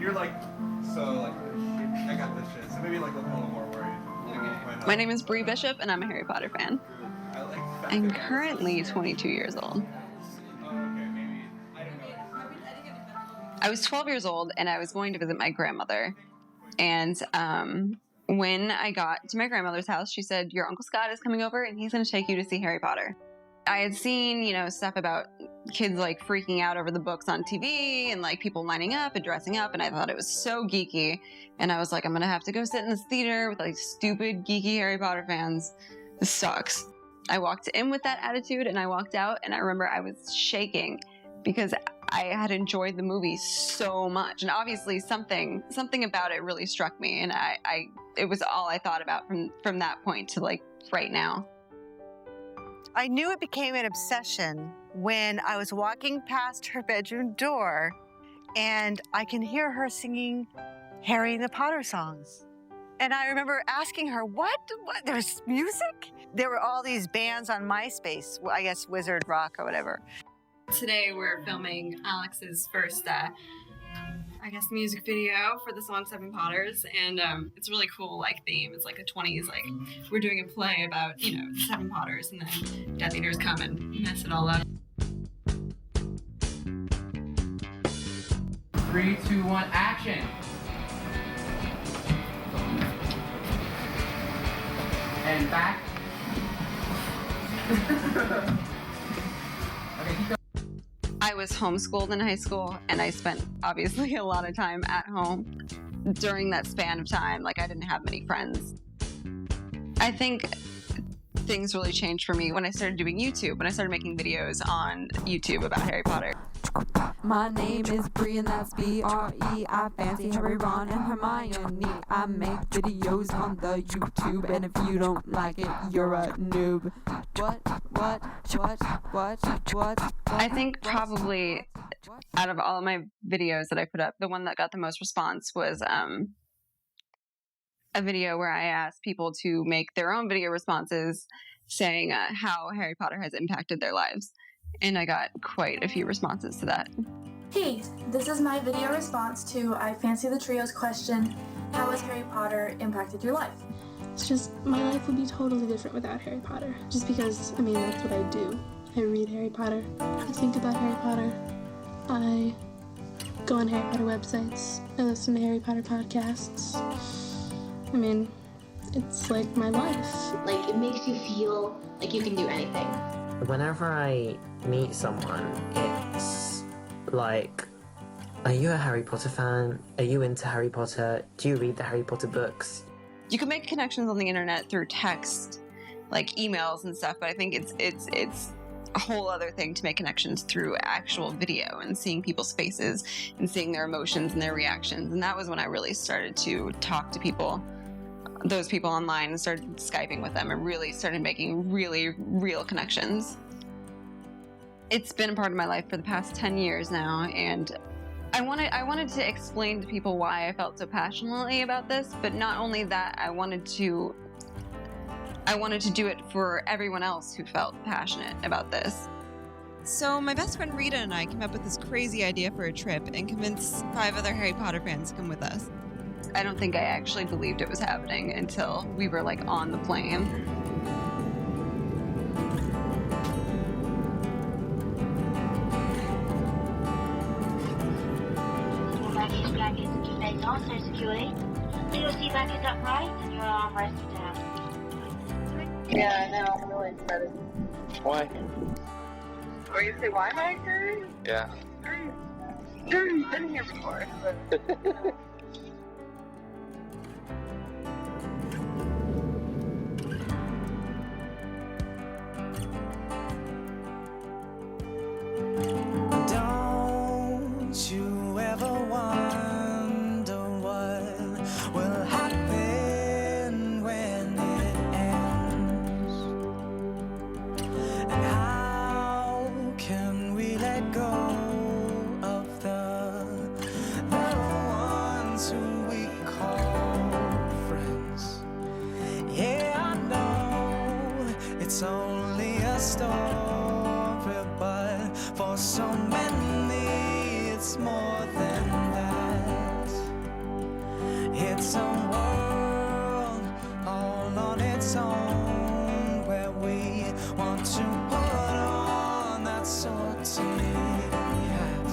you're like, so like, I got this shit. So maybe like a little more worried. Okay. My name is Bree Bishop, and I'm a Harry Potter fan. I'm currently 22 years old. I was 12 years old, and I was going to visit my grandmother. And when I got to my grandmother's house, she said, "Your Uncle Scott is coming over, and he's going to take you to see Harry Potter." I had seen, stuff about kids like freaking out over the books on TV and like people lining up and dressing up. And I thought it was so geeky. And I was like, I'm going to have to go sit in this theater with like stupid, geeky Harry Potter fans. This sucks. I walked in with that attitude and I walked out, and I remember I was shaking because I had enjoyed the movie so much. And obviously something about it really struck me. And it was all I thought about from that point to like right now. I knew it became an obsession when I was walking past her bedroom door and I can hear her singing Harry and the Potter songs. And I remember asking her, what? There's music? There were all these bands on MySpace, I guess Wizard Rock or whatever. Today we're filming Alex's first, music video for the song Seven Potters, and it's a really cool theme. It's like a 20s, we're doing a play about the Seven Potters, and then Death Eaters come and mess it all up. 3, 2, 1, action! And back. Okay, keep going. I was homeschooled in high school, and I spent obviously a lot of time at home during that span of time. I didn't have many friends. I think things really changed for me when I started doing YouTube, when I started making videos on YouTube about Harry Potter. My name is Bree, and that's B-R-E. I fancy Harry, Ron, and Hermione. I make videos on the YouTube, and if you don't like it, you're a noob. What? I think probably out of all of my videos that I put up, the one that got the most response was a video where I asked people to make their own video responses saying how Harry Potter has impacted their lives. And I got quite a few responses to that. Hey, this is my video response to I Fancy the Trio's question, how has Harry Potter impacted your life? It's just, my life would be totally different without Harry Potter. Just because, that's what I do. I read Harry Potter, I think about Harry Potter, I go on Harry Potter websites, I listen to Harry Potter podcasts. It's like my life. It makes you feel like you can do anything. Whenever I meet someone, it's like, are you a Harry Potter fan? Are you into Harry Potter? Do you read the Harry Potter books? You can make connections on the internet through text, emails and stuff, but I think it's a whole other thing to make connections through actual video and seeing people's faces and seeing their emotions and their reactions. And that was when I really started to talk to people, those people online, and started Skyping with them and really started making really real connections. It's been a part of my life for the past 10 years now, and I wanted to explain to people why I felt so passionately about this, but not only that, I wanted to do it for everyone else who felt passionate about this. So my best friend Rita and I came up with this crazy idea for a trip and convinced 5 other Harry Potter fans to come with us. I don't think I actually believed it was happening until we were on the plane. Baggage bracket and your legs also securely. Leave your seat back is upright and your arm rested down. Yeah, I know. I'm really excited. Why? Or you say, why am I excited? Yeah. Sure, you've been here before, but... Don't you ever wonder what will happen when it ends? And how can we let go of the little ones who we call friends? Yeah, I know it's only a story, but for so many it's more than that. It's a world all on its own where we want to put on that sortie hat.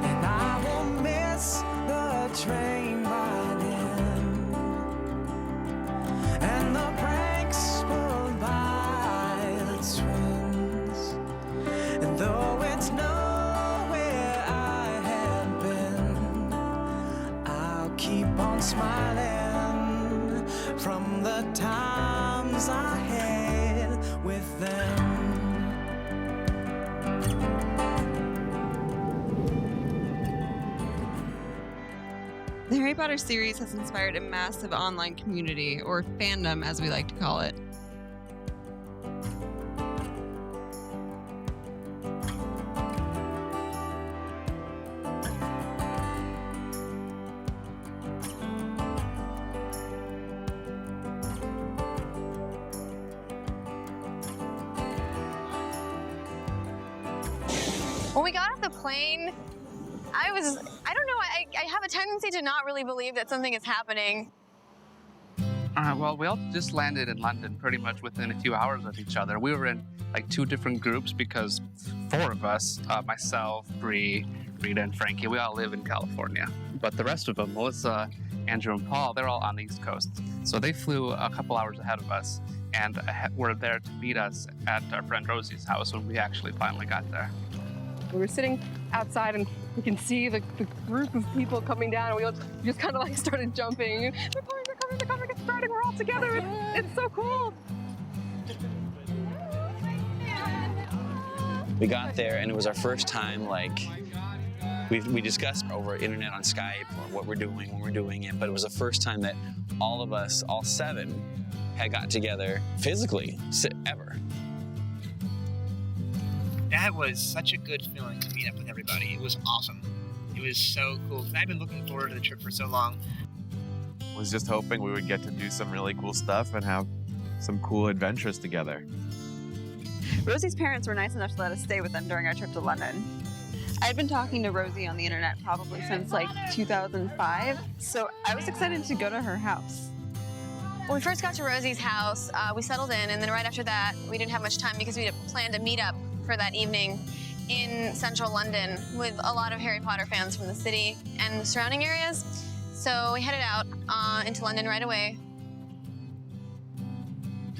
And I will miss the train ride in and the pranks pulled by the twins. And though it's nowhere I had been, I'll keep on smiling from the times I had with them. The Harry Potter series has inspired a massive online community, or fandom as we like to call it. When we got off the plane, I don't know, I have a tendency to not really believe that something is happening. Well, we all just landed in London pretty much within a few hours of each other. We were in like 2 different groups because 4 of us, myself, Bree, Rita, and Frankie, we all live in California. But the rest of them, Melissa, Andrew, and Paul, they're all on the East Coast. So they flew a couple hours ahead of us and were there to meet us at our friend Rosie's house when we actually finally got there. We were sitting outside and we can see the group of people coming down, and we all just kind of like started jumping. They're coming, it's starting, we're all together. It's so cool. We got there and it was our first time, like, we discussed over internet on Skype or what we're doing when we're doing it, but it was the first time that all of us, all 7, had got together physically ever. That was such a good feeling to meet up with everybody. It was awesome. It was so cool. I've been looking forward to the trip for so long. Was just hoping we would get to do some really cool stuff and have some cool adventures together. Rosie's parents were nice enough to let us stay with them during our trip to London. I had been talking to Rosie on the internet probably since like 2005, so I was excited to go to her house. When we first got to Rosie's house, we settled in, and then right after that, we didn't have much time because we had planned a meetup for that evening in central London with a lot of Harry Potter fans from the city and the surrounding areas. So we headed out into London right away.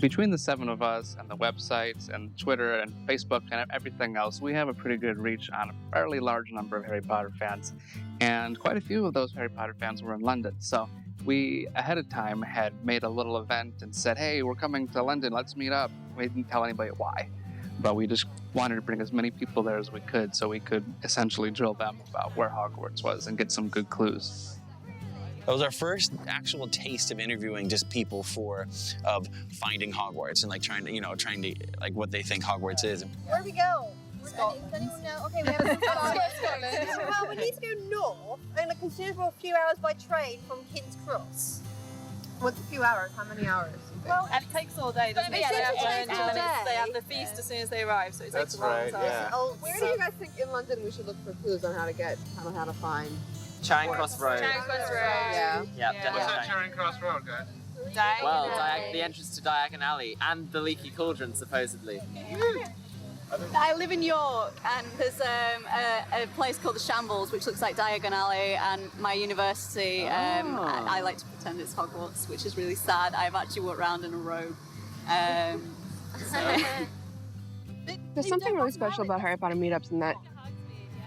Between the 7 of us and the websites and Twitter and Facebook and everything else, we have a pretty good reach on a fairly large number of Harry Potter fans. And quite a few of those Harry Potter fans were in London. So we, ahead of time, had made a little event and said, hey, we're coming to London, let's meet up. We didn't tell anybody why. But we just wanted to bring as many people there as we could so we could essentially drill them about where Hogwarts was and get some good clues. It was our first actual taste of interviewing just people of finding Hogwarts and like trying to like what they think Hogwarts is. Where do we go? Does anyone know? Okay, we have Scotland. Well, we need to go north in a considerable few hours by train from King's Cross. What's a few hours? How many hours? Well, and it takes all day, doesn't it? Yeah, They have it takes lunch all and day. they have the feast as soon as they arrive, so it takes That's a long right, time. yeah. Where do you guys think in London we should look for clues on how to find? Charing Cross Road. Charing Cross Road. Yeah, definitely. What's that Charing Cross Road, guys? Well, the entrance to Diagon Alley and the Leaky Cauldron, supposedly. I live in York, and there's a place called the Shambles, which looks like Diagon Alley, and my university, I like to pretend it's Hogwarts, which is really sad. I've actually walked around in a robe. There's something really special about Harry Potter meetups in that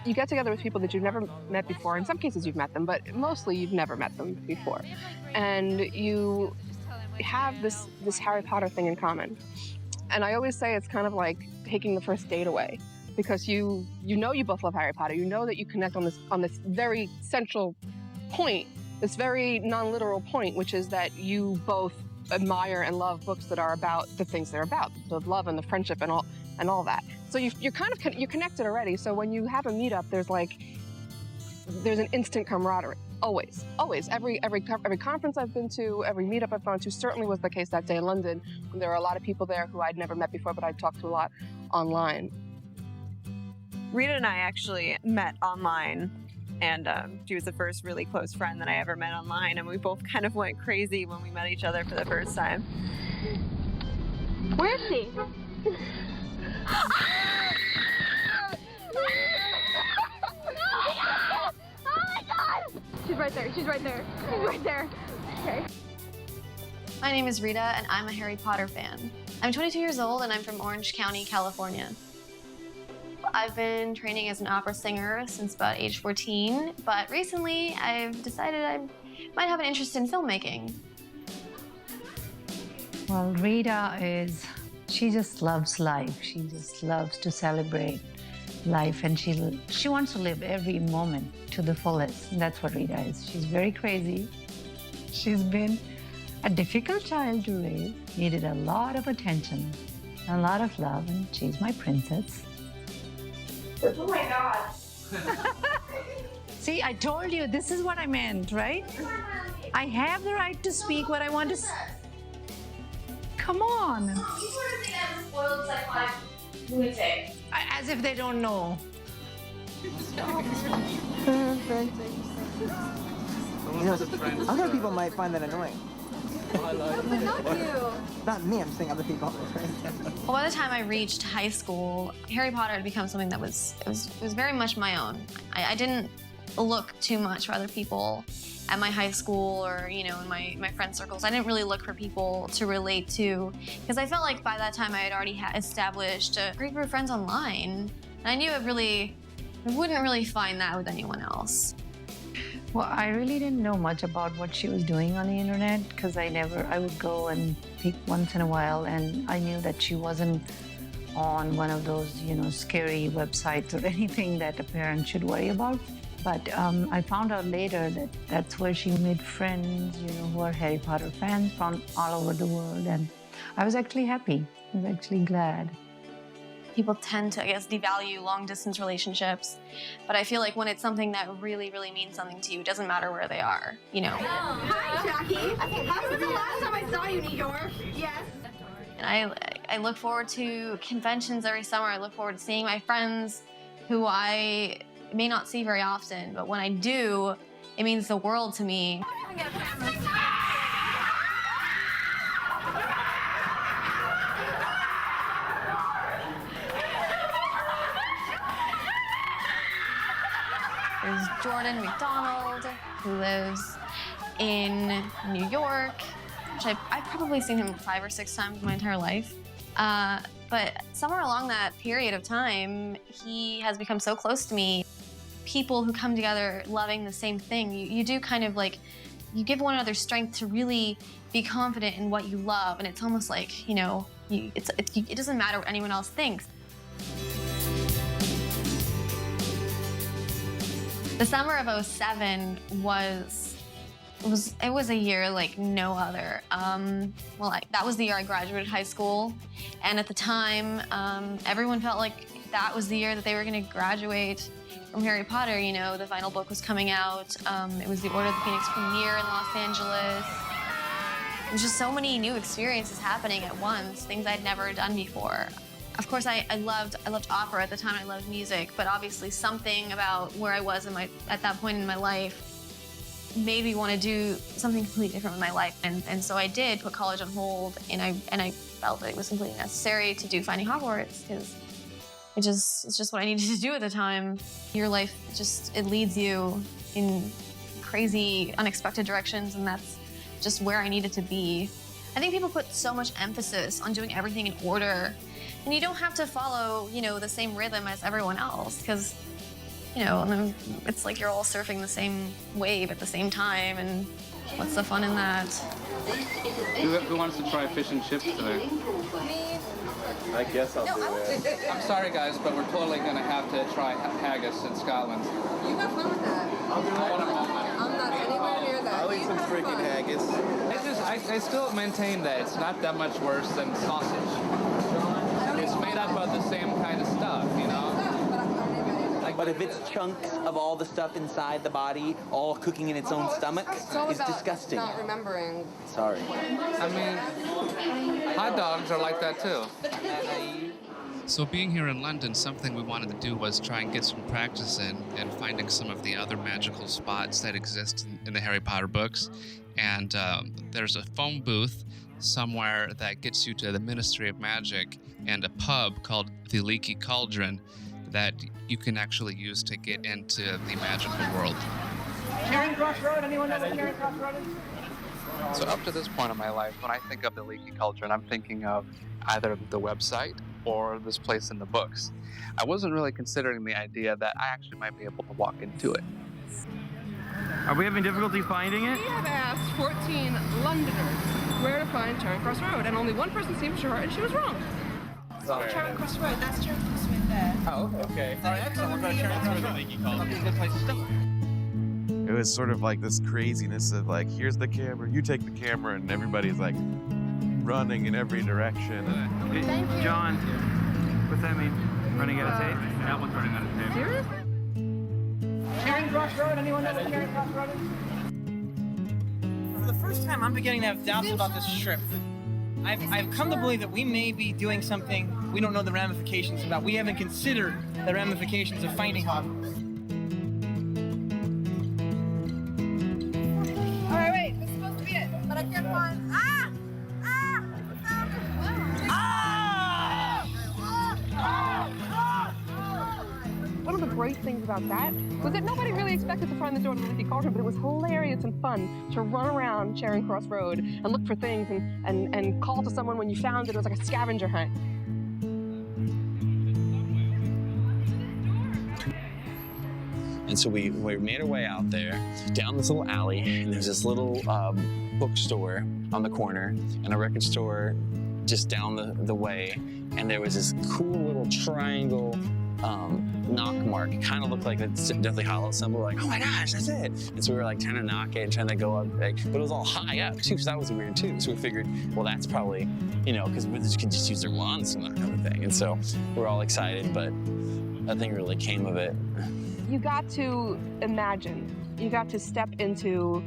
you get together with people that you've never met before. In some cases you've met them, but mostly you've never met them before. And you have this Harry Potter thing in common. And I always say it's kind of like taking the first date away, because you know you both love Harry Potter. You know that you connect on this very central point, this very non-literal point, which is that you both admire and love books that are about the things they're about, the love and the friendship and all that. So you're connected already. So when you have a meetup, there's an instant camaraderie. Always. Every conference I've been to, every meetup I've gone to, certainly was the case that day in London, when there were a lot of people there who I'd never met before, but I'd talked to a lot online. Rita and I actually met online And she was the first really close friend that I ever met online, and we both kind of went crazy when we met each other for the first time. Where is she? Oh my god! She's right there. She's right there. She's right there. Okay. My name is Rita, and I'm a Harry Potter fan. I'm 22 years old, and I'm from Orange County, California. I've been training as an opera singer since about age 14, but recently I've decided I might have an interest in filmmaking. Well, Rita she just loves life. She just loves to celebrate life, and she wants to live every moment to the fullest. And that's what Rita is. She's very crazy. She's been a difficult child to raise, needed a lot of attention, a lot of love, and she's my princess. Oh my god. See, I told you, this is what I meant, right? I have the right to speak what I want to say. Come on. You sort of think I'm a spoiled psychotic lunatic. As if they don't know. Other people might find that annoying. But not you. Not me, I'm saying other people. Well, by the time I reached high school, Harry Potter had become something that was very much my own. I didn't look too much for other people at my high school or, you know, in my friend circles. I didn't really look for people to relate to because I felt like by that time I had already established a great group of friends online. And I knew I wouldn't really find that with anyone else. Well, I really didn't know much about what she was doing on the internet because I would go and peek once in a while, and I knew that she wasn't on one of those, you know, scary websites or anything that a parent should worry about. But I found out later that that's where she made friends, you know, who are Harry Potter fans from all over the world, and I was actually happy. I was actually glad. People tend to, I guess, devalue long-distance relationships, but I feel like when it's something that really, really means something to you, it doesn't matter where they are, you know. Hi, Jackie. How was the last time I saw you, New York? Yes. And I look forward to conventions every summer. I look forward to seeing my friends who I may not see very often, but when I do, it means the world to me. There's Jordan McDonald, who lives in New York, which I've probably seen him 5 or 6 times in my entire life. But somewhere along that period of time, he has become so close to me. People who come together loving the same thing, you do kind of like, you give one another strength to really be confident in what you love, and it's almost like, you know, it doesn't matter what anyone else thinks. The summer of '07 was a year like no other. That was the year I graduated high school, and at the time, everyone felt like that was the year that they were going to graduate from Harry Potter. You know, the final book was coming out. It was the Order of the Phoenix premiere in Los Angeles. There's just so many new experiences happening at once, things I'd never done before. Of course, I loved opera at the time. I loved music, but obviously something about where I was at that point in my life made me want to do something completely different with my life. And so I did put college on hold, and I felt that it was completely necessary to do Finding Hogwarts because it's just what I needed to do at the time. Your life it leads you in crazy, unexpected directions, and that's just where I needed to be. I think people put so much emphasis on doing everything in order. And you don't have to follow, you know, the same rhythm as everyone else because, you know, it's like you're all surfing the same wave at the same time, and what's the fun in that? Who wants to try fish and chips today? I guess I'll do it. I'm sorry, guys, but we're totally going to have to try haggis in Scotland. You have fun with that. I'm not anywhere near that. I'll eat some freaking haggis. I still maintain that it's not that much worse than sausage. It's made up of the same kind of stuff, you know? But if it's chunks of all the stuff inside the body, all cooking in its own stomach, it's disgusting. Not remembering. Sorry. I mean, hot dogs are like that too. So being here in London, something we wanted to do was try and get some practice in and finding some of the other magical spots that exist in the Harry Potter books. And there's a phone booth somewhere that gets you to the Ministry of Magic and a pub called the Leaky Cauldron that you can actually use to get into the magical world. Charing Cross Road, anyone know what Charing Cross Road is? So up to this point in my life, when I think of the Leaky Cauldron, I'm thinking of either the website or this place in the books. I wasn't really considering the idea that I actually might be able to walk into it. Are we having difficulty finding it? We have asked 14 Londoners where to find Charing Cross Road, and only one person seemed sure, and she was wrong. Charing Cross Road, that's Charing Cross Road there. Oh, okay. All right, excellent. We'll go to Charing Cross Road. That'll be a good place to start. It was sort of like this craziness of like, here's the camera, you take the camera, and everybody's like running in every direction. Thank you. John, what's that mean? Running out of tape? That one's running out of tape. Seriously? Charing Cross Road, anyone know what Charing Cross Road is? For the first time, I'm beginning to have doubts about this trip. I've come to believe that we may be doing something we don't know the ramifications about. We haven't considered the ramifications of finding Hogwarts. Alright, wait, this is supposed to be it, but I can't find. One of the great things about that was that nobody really expected to find the door to the Leaky Cauldron, but it was hilarious and fun to run around Charing Cross Road and look for things and call to someone when you found it. It was like a scavenger hunt. And so we made our way out there, down this little alley, and there's this little bookstore on the corner and a record store just down the way. And there was this cool little triangle knock mark. It kind of looked like a Deathly Hallows symbol. Like, oh my gosh, that's it. And so we were like trying to knock it and trying to go up, but it was all high up too, so that was weird too. So we figured, well, that's probably, because we could just use their wands and that kind of thing. And so we're all excited, but nothing really came of it. You got to imagine, you got to step into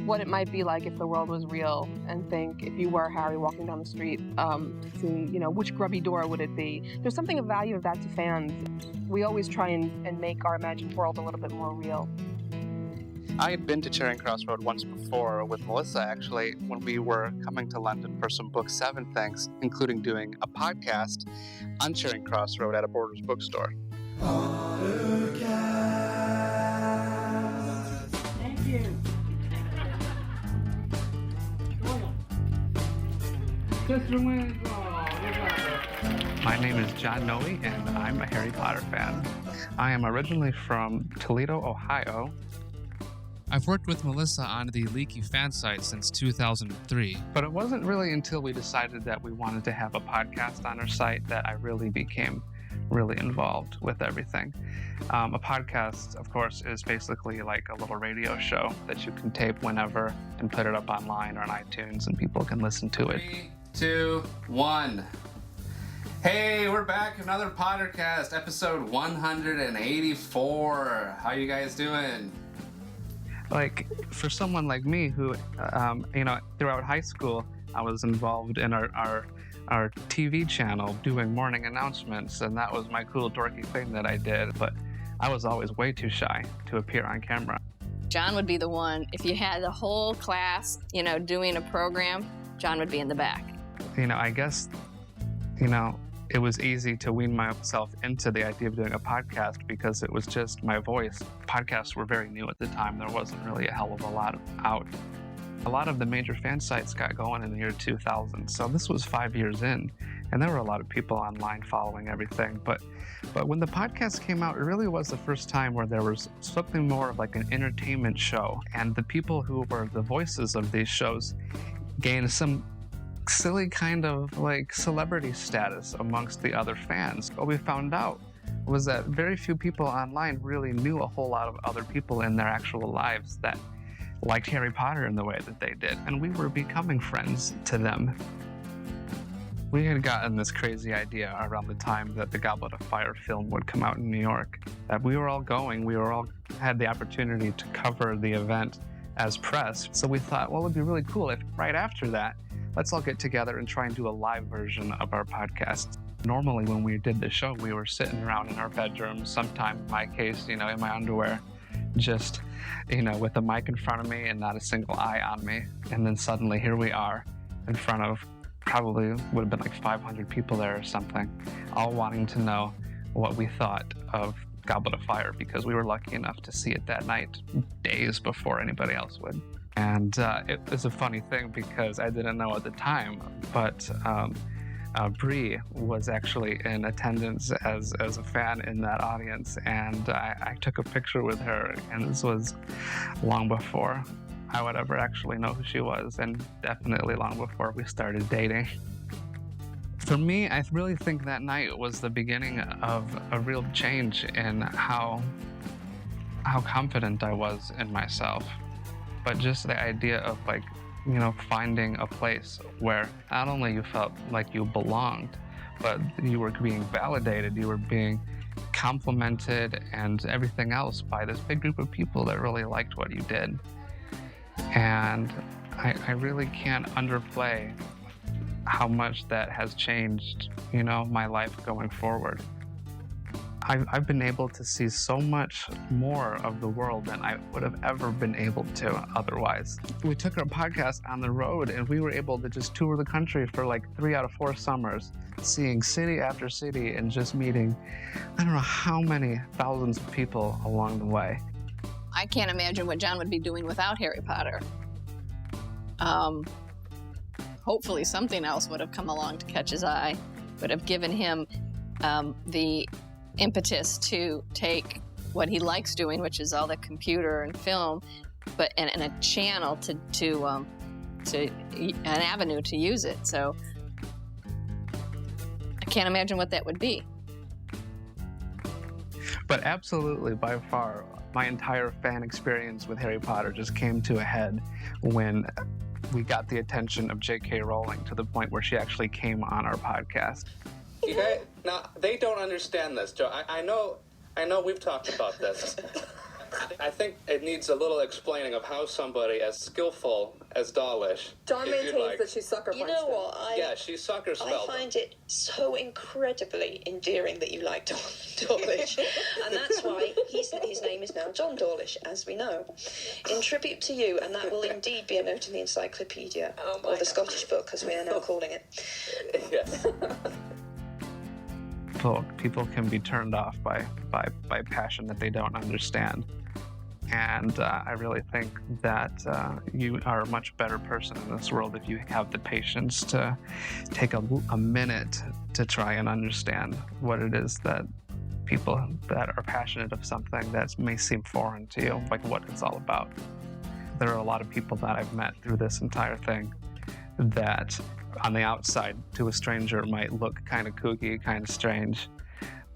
what it might be like if the world was real and think if you were Harry walking down the street, which grubby door would it be? There's something of value of that to fans. We always try and make our imagined world a little bit more real. I had been to Charing Cross Road once before with Melissa, actually, when we were coming to London for some Book 7 things, including doing a podcast on Charing Cross Road at a Borders bookstore. Thank you. My name is John Noe, and I'm a Harry Potter fan. I am originally from Toledo, Ohio. I've worked with Melissa on the Leaky fan site since 2003, but it wasn't really until we decided that we wanted to have a podcast on our site that I really became really involved with everything. A podcast, of course, is basically like a little radio show that you can tape whenever and put it up online or on iTunes and people can listen to it. 3, 2, 1. Hey, we're back. Another Pottercast, episode 184. How you guys doing? Like, for someone like me who, throughout high school, I was involved in our TV channel doing morning announcements, and that was my cool dorky thing that I did, but I was always way too shy to appear on camera. John would be the one, if you had the whole class, doing a program, John would be in the back. I guess, it was easy to wean myself into the idea of doing a podcast because it was just my voice. Podcasts were very new at the time. There wasn't really a hell of a lot out. A lot of the major fan sites got going in the year 2000, so this was 5 years in, and there were a lot of people online following everything. But when the podcast came out, it really was the first time where there was something more of like an entertainment show, and the people who were the voices of these shows gained some silly kind of like celebrity status amongst the other fans. What we found out was that very few people online really knew a whole lot of other people in their actual lives that liked Harry Potter in the way that they did, and we were becoming friends to them. We had gotten this crazy idea around the time that the Goblet of Fire film would come out in New York, that we were all had the opportunity to cover the event as press. So we thought, well, it would be really cool if right after that, let's all get together and try and do a live version of our podcast. Normally when we did the show, we were sitting around in our bedrooms, sometime in my case, in my underwear, just, with a mic in front of me and not a single eye on me. And then suddenly here we are in front of probably would have been like 500 people there or something, all wanting to know what we thought of Goblet of Fire, because we were lucky enough to see it that night, days before anybody else would. And it was a funny thing because I didn't know at the time, but Bree was actually in attendance as a fan in that audience, and I took a picture with her, and this was long before I would ever actually know who she was, and definitely long before we started dating. For me, I really think that night was the beginning of a real change in how confident I was in myself. But just the idea of finding a place where not only you felt like you belonged, but you were being validated, you were being complimented and everything else by this big group of people that really liked what you did. And I really can't underplay how much that has changed, my life going forward. I've been able to see so much more of the world than I would have ever been able to otherwise. We took our podcast on the road and we were able to just tour the country for like 3 out of 4 summers, seeing city after city and just meeting, I don't know how many thousands of people along the way. I can't imagine what John would be doing without Harry Potter. Hopefully something else would have come along to catch his eye, would have given him the impetus to take what he likes doing, which is all the computer and film, but and a channel to an avenue to use it. So I can't imagine what that would be. But absolutely, by far, my entire fan experience with Harry Potter just came to a head when we got the attention of J.K. Rowling to the point where she actually came on our podcast. Okay, now they don't understand this, Joe. I know we've talked about this. I think it needs a little explaining of how somebody as skillful as Dawlish. John maintains that she sucker punched You know him. what? Yeah, she sucker I spelled find it so incredibly endearing that you like Dawlish. And that's why his name is now John Dawlish, as we know. In tribute to you, and that will indeed be a note in the encyclopedia, or the Scottish book, as we are now calling it. Yes. People can be turned off by passion that they don't understand. And I really think that you are a much better person in this world if you have the patience to take a minute to try and understand what it is that people that are passionate of something that may seem foreign to you, like what it's all about. There are a lot of people that I've met through this entire thing that on the outside to a stranger might look kind of kooky, kind of strange,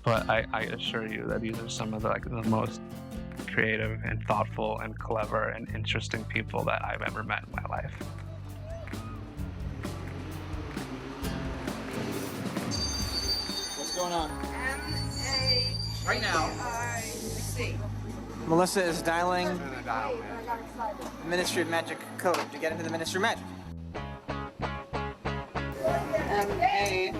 but I assure you that these are some of the most creative and thoughtful and clever and interesting people that I've ever met in my life. What's going on? M-A... Right now. I-C. Melissa is dialing the Ministry of Magic code to get into the Ministry of Magic. M-A-G-I-G.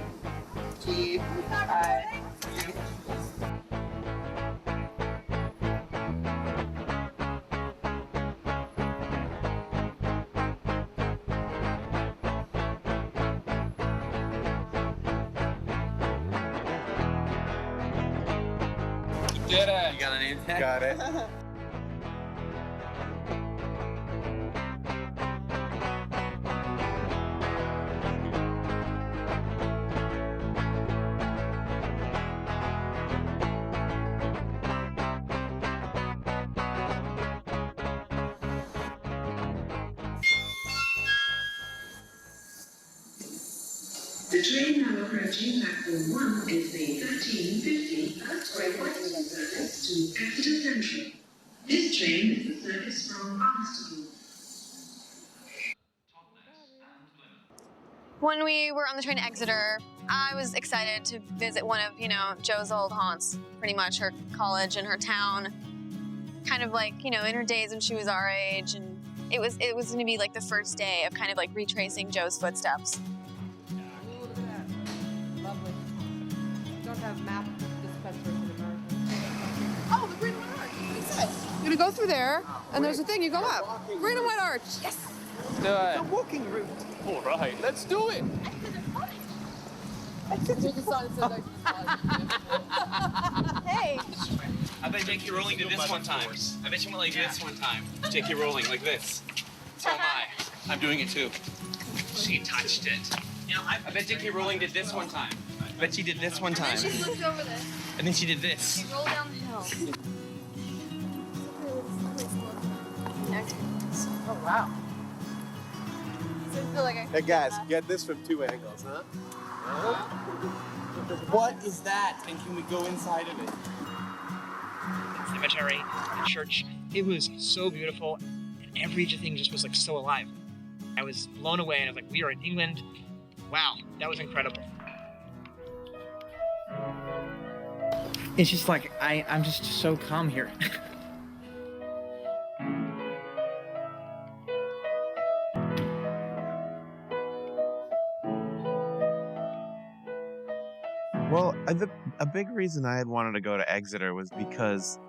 Did it? You got a name tag? Got it. The train now approaching platform 1 is the 1350 Great Western service to Exeter Central. This train is the service from Barnstaple. When we were on the train to Exeter, I was excited to visit one of, Jo's old haunts, pretty much her college and her town. Kind of like, in her days when she was our age, and it was going to be like the first day of kind of like retracing Jo's footsteps. have map dispensers in America. Oh, the green and white arch. What is it? You're gonna go through there, and there's a thing. You go up. Green and white arch. Yes. Let's do it. The walking route. All right, let's do it. Hey. I bet J.K. Rowling did this one time. I bet you went like this one time. J.K. Rowling, like this. So am I. I'm doing it too. She touched it. You know, I bet J.K. Rowling did this one time. I bet she did this one time. She looked over this. And then she did this. She rolled down the hill. Oh wow. Hey guys, get this from 2 angles, huh? What is that? And can we go inside of it? Cemetery, the church. It was so beautiful, and everything just was like so alive. I was blown away, and I was like, we are in England. Wow, that was incredible. It's just like, I'm just so calm here. Well, a big reason I had wanted to go to Exeter was because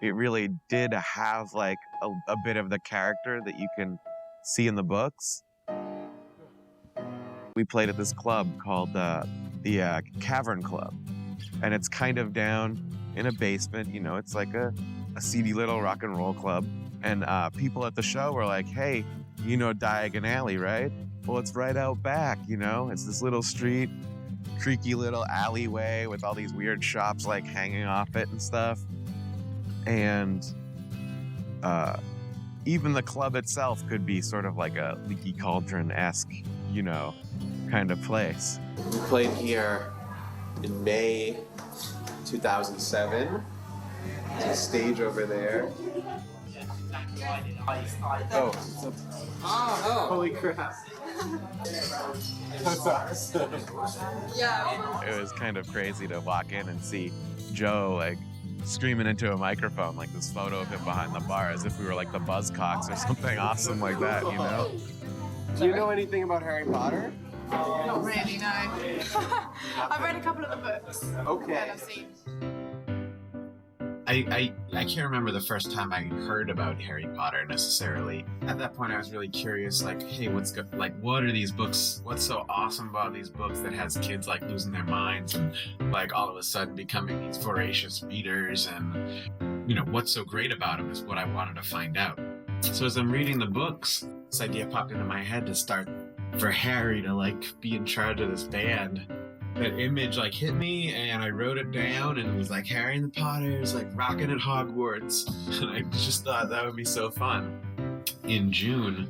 it really did have like a bit of the character that you can see in the books. We played at this club called the Cavern Club, and it's kind of down in a basement. You know, it's like a seedy little rock and roll club. And people at the show were like, "Hey, you know Diagon Alley, right? Well, it's right out back. You know, it's this little street." Creaky little alleyway with all these weird shops like hanging off it and stuff. And even the club itself could be sort of like a Leaky Cauldron-esque, you know, kind of place. We played here in May 2007. There's a stage over there. Oh, holy crap. That's awesome. Yeah. It was kind of crazy to walk in and see Joe like screaming into a microphone, like this photo of him behind the bar, as if we were like the Buzzcocks or something awesome like that, you know? Do you know anything about Harry Potter? Not really, no. I've read a couple of the books. Okay. That I've seen. I can't remember the first time I heard about Harry Potter necessarily. At that point, I was really curious, like, hey, what are these books? What's so awesome about these books that has kids like losing their minds and like all of a sudden becoming these voracious readers? And you know, what's so great about them is what I wanted to find out. So as I'm reading the books, this idea popped into my head to start for Harry to like be in charge of this band. That image like hit me, and I wrote it down, and it was like Harry and the Potters like rocking at Hogwarts, and I just thought that would be so fun. In June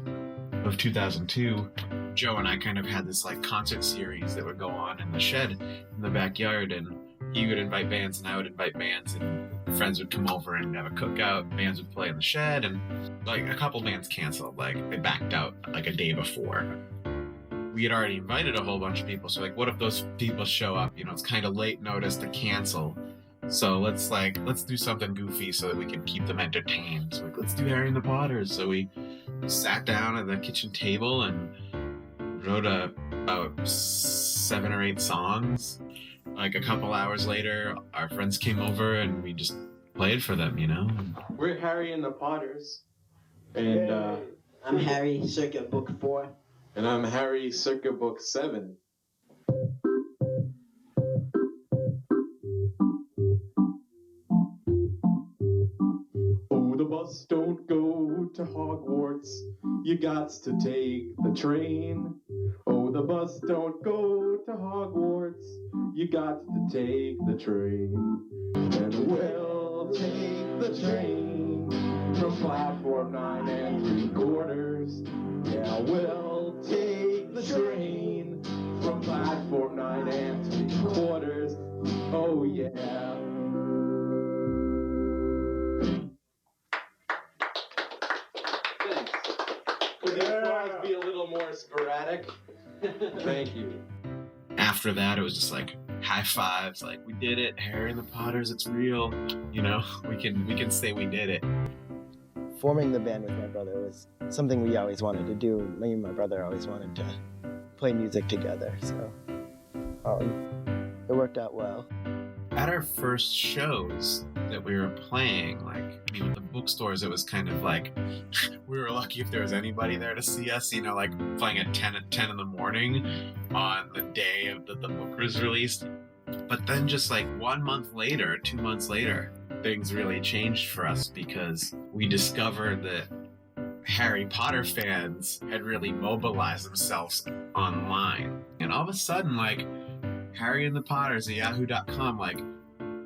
of 2002, Joe and I kind of had this like concert series that would go on in the shed in the backyard, and he would invite bands and I would invite bands, and friends would come over and have a cookout. Bands would play in the shed, and like a couple bands canceled, like they backed out like a day before. We had already invited a whole bunch of people, so like, what if those people show up? You know, it's kind of late notice to cancel. So let's do something goofy so that we can keep them entertained. So like, let's do Harry and the Potters. So we sat down at the kitchen table and wrote about 7 or 8 songs. Like a couple hours later, our friends came over and we just played for them, you know? We're Harry and the Potters. And I'm Harry, circa book 4. And I'm Harry, circa book 7. Oh, the bus don't go to Hogwarts. You gots to take the train. Oh, the bus don't go to Hogwarts. You got to take the train. And we'll take the train from platform 9 3/4. Yeah, we'll take the train from platform 9 3/4. Oh yeah. Thanks. Could the applause be a little more sporadic? Thank you. After that, it was just like high fives, like we did it, Harry and the Potters, it's real. You know, we can say we did it. Forming the band with my brother was something we always wanted to do. Me and my brother always wanted to play music together, so it worked out well. At our first shows that we were playing, like, I mean, with the bookstores, it was kind of like, we were lucky if there was anybody there to see us, you know, like playing at 10 in the morning on the day of the book was released. But then just like 1 month later, 2 months later, things really changed for us because we discovered that Harry Potter fans had really mobilized themselves online. And all of a sudden, like, Harry and the Potters at yahoo.com, like,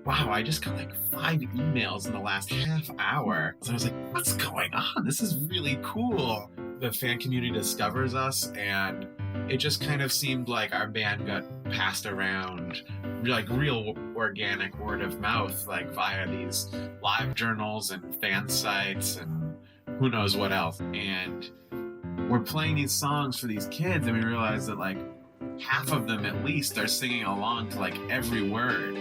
wow, I just got like 5 emails in the last half hour. So I was like, what's going on? This is really cool. The fan community discovers us, and it just kind of seemed like our band got passed around, like real organic word of mouth, like via these live journals and fan sites and who knows what else. And we're playing these songs for these kids, and we realize that like half of them at least are singing along to like every word.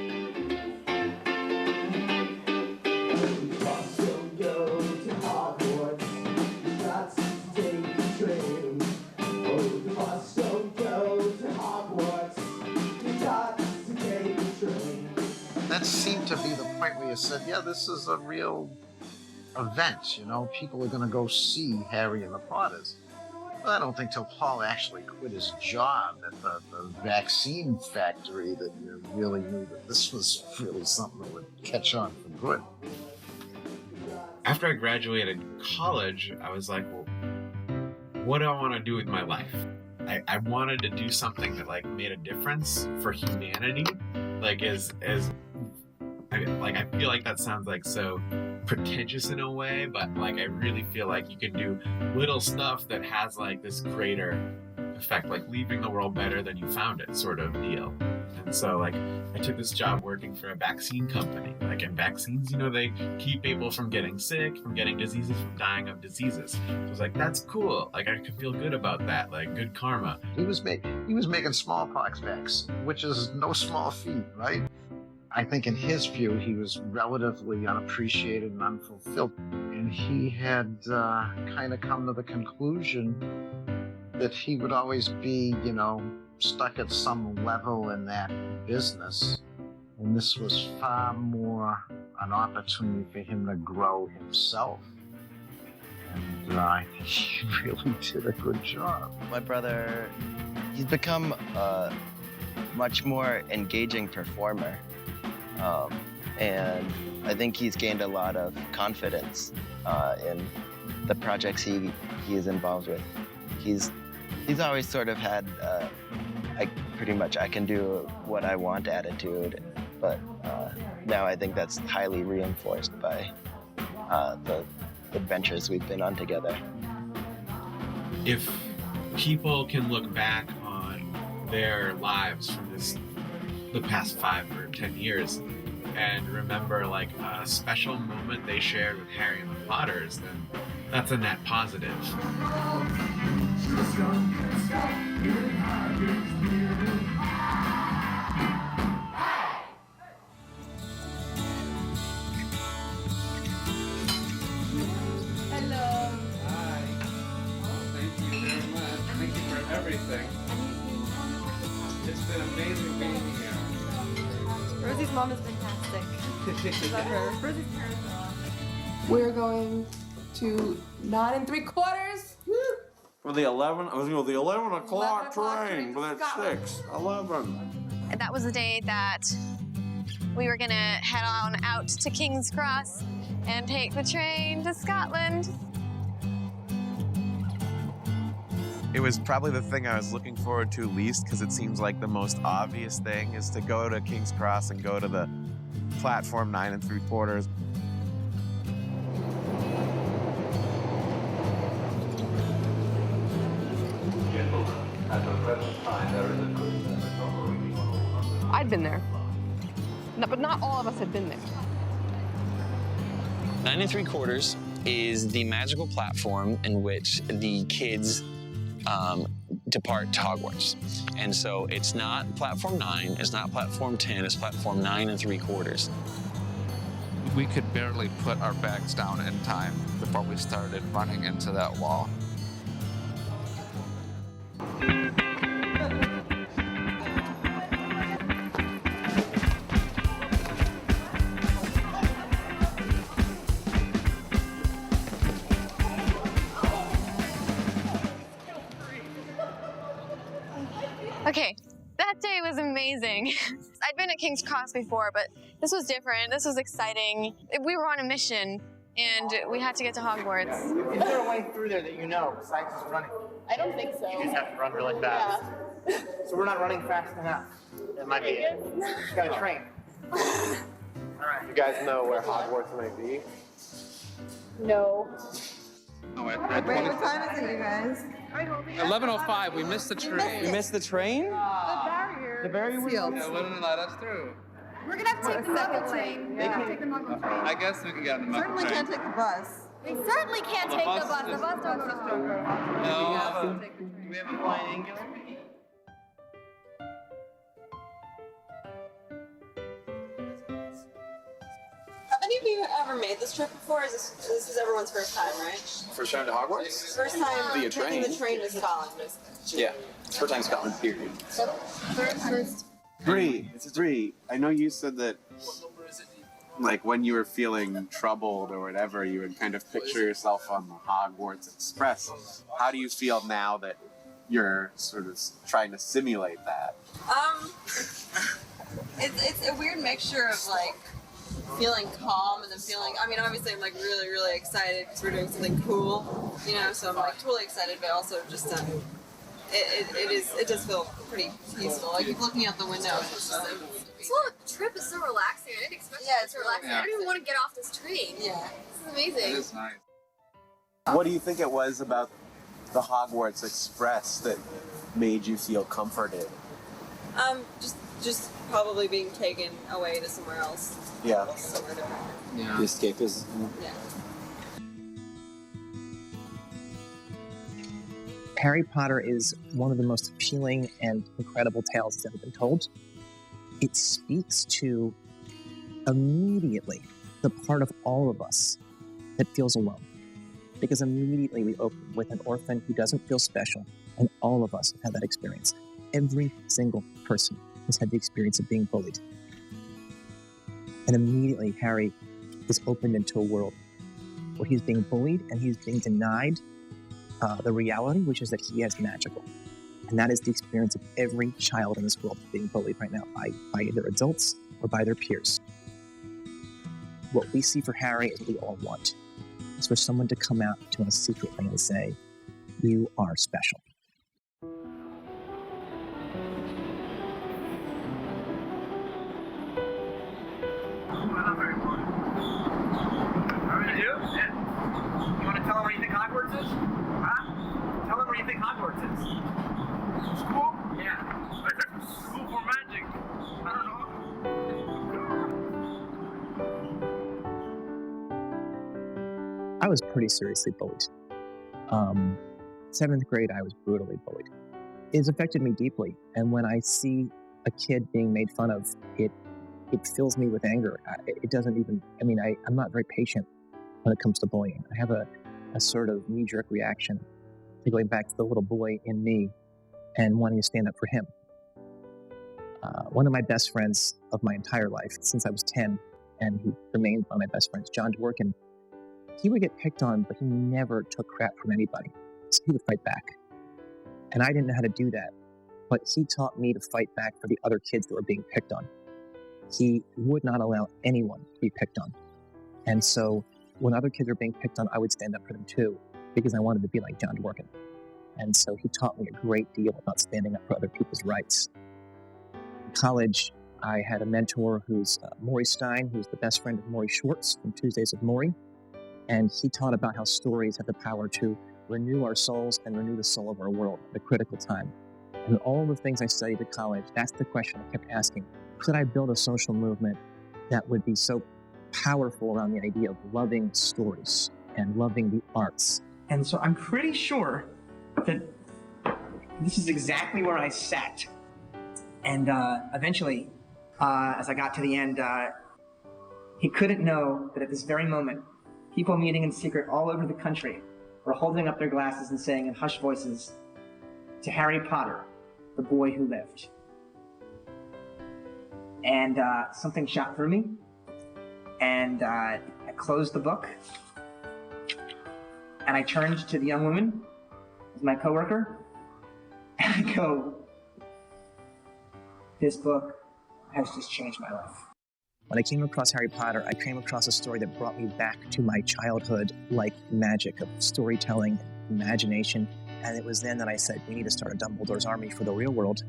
That seemed to be the point where you said, yeah, this is a real event, you know, people are going to go see Harry and the Potters. But I don't think till Paul actually quit his job at the vaccine factory that you really knew that this was really something that would catch on for good. After I graduated college, I was like, well, what do I want to do with my life? I wanted to do something that like made a difference for humanity. Like I feel like that sounds like so pretentious in a way, but like I really feel like you can do little stuff that has like this greater effect, like leaving the world better than you found it sort of deal. And so like I took this job working for a vaccine company. Like in vaccines, you know, they keep people from getting sick, from getting diseases, from dying of diseases. So I was like, that's cool. Like I could feel good about that, like good karma. He was making smallpox vaccine, which is no small feat, right? I think in his view, he was relatively unappreciated and unfulfilled. And he had kind of come to the conclusion that he would always be, you know, stuck at some level in that business. And this was far more an opportunity for him to grow himself. And I think he really did a good job. My brother, he's become a much more engaging performer. And I think he's gained a lot of confidence in the projects he is involved with. He's always sort of had I can do what I want attitude, but now I think that's highly reinforced by the adventures we've been on together. If people can look back on their lives from the past 5 or 10 years and remember like a special moment they shared with Harry and the Potters, then that's a net positive. Hello. Hi. Thank you very much. Thank you for everything. It's been amazing being here. Rosie's mom is fantastic. Love her. Rosie's parents are awesome. We're going to 9 3/4. For the 11, I was going to the 11 o'clock 11 train, but it's Scotland. 6, 11. And that was the day that we were gonna head on out to King's Cross and take the train to Scotland. It was probably the thing I was looking forward to least because it seems like the most obvious thing is to go to King's Cross and go to the platform 9 3/4. I'd been there. No, but not all of us had been there. 9 3/4 is the magical platform in which the kids depart to Hogwarts. And so it's not platform 9, it's not platform 10, it's platform 9 3/4. We could barely put our bags down in time before we started running into that wall. Okay, that day was amazing. I'd been at King's Cross before, but this was different. This was exciting. We were on a mission, and we had to get to Hogwarts. Is there a way through there that you know besides just running? I don't think so. You just have to run really fast. Yeah. So we're not running fast enough. That might be it. Just gotta train. You guys know where Hogwarts might be? No. Oh, Wait, what time is it, you guys? 11:05. We missed the train. You missed the train? The barrier. The barrier was sealed. Yeah, wouldn't let us through. We're gonna have to take the Muggle train. Yeah. Take the Muggle train. I guess we can get on the Certainly train. can't take the bus. We certainly can't The take bus the bus. The is- bus don't go to Hogwarts. No. Do we have a flying angular? Have any of you ever made this trip before? This is everyone's first time, right? First time to Hogwarts? First time Via taking train. the train to Scotland. Yeah, first time Scotland, period. First. Bree, I know you said that, like, when you were feeling troubled or whatever, you would kind of picture yourself on the Hogwarts Express. How do you feel now that you're sort of trying to simulate that? It's a weird mixture of like feeling calm and then feeling. I mean, obviously, I'm like really, really excited because we're doing something cool, you know. So I'm like totally excited, but also just it does feel pretty peaceful. Like looking out the window. It's just like, This whole trip is so relaxing. I didn't expect it to be relaxing. Yeah. I don't even want to get off this train. Yeah. This is amazing. It is nice. What do you think it was about the Hogwarts Express that made you feel comforted? Just probably being taken away to somewhere else. Yeah. Somewhere different. Yeah. The escapism. Yeah. Harry Potter is one of the most appealing and incredible tales that's ever been told. It speaks to immediately the part of all of us that feels alone. Because immediately we open with an orphan who doesn't feel special, and all of us have had that experience. Every single person has had the experience of being bullied. And immediately Harry is opened into a world where he's being bullied and he's being denied the reality, which is that he is magical. And that is the experience of every child in this world being bullied right now by either adults or by their peers. What we see for Harry is what we all want. It's for someone to come out to us secretly and say, you are special. You want to tell them where you think Hogwarts is? Huh? Tell them where you think Hogwarts is. School? Yeah. School for magic. I don't know. I was pretty seriously bullied. 7th grade, I was brutally bullied. It's affected me deeply, and when I see a kid being made fun of, it fills me with anger. It doesn't even, I'm not very patient when it comes to bullying. I have a sort of knee-jerk reaction to going back to the little boy in me and wanting to stand up for him. One of my best friends of my entire life, since I was 10, and he remained one of my best friends, John Dworkin, he would get picked on, but he never took crap from anybody. So he would fight back. And I didn't know how to do that, but he taught me to fight back for the other kids that were being picked on. He would not allow anyone to be picked on. And so when other kids were being picked on, I would stand up for them too, because I wanted to be like John Dworkin. And so he taught me a great deal about standing up for other people's rights. In college, I had a mentor who's Maury Stein, who's the best friend of Maury Schwartz from Tuesdays with Maury. And he taught about how stories have the power to renew our souls and renew the soul of our world at a critical time. And all the things I studied at college, that's the question I kept asking. Could I build a social movement that would be so powerful around the idea of loving stories and loving the arts? And so I'm pretty sure that this is exactly where I sat. And eventually, as I got to the end, he couldn't know that at this very moment, people meeting in secret all over the country were holding up their glasses and saying in hushed voices, "To Harry Potter, the boy who lived." And something shot through me, and I closed the book, and I turned to the young woman, my coworker, and I go, this book has just changed my life. When I came across Harry Potter, I came across a story that brought me back to my childhood, like magic of storytelling, imagination. And it was then that I said, we need to start a Dumbledore's Army for the real world.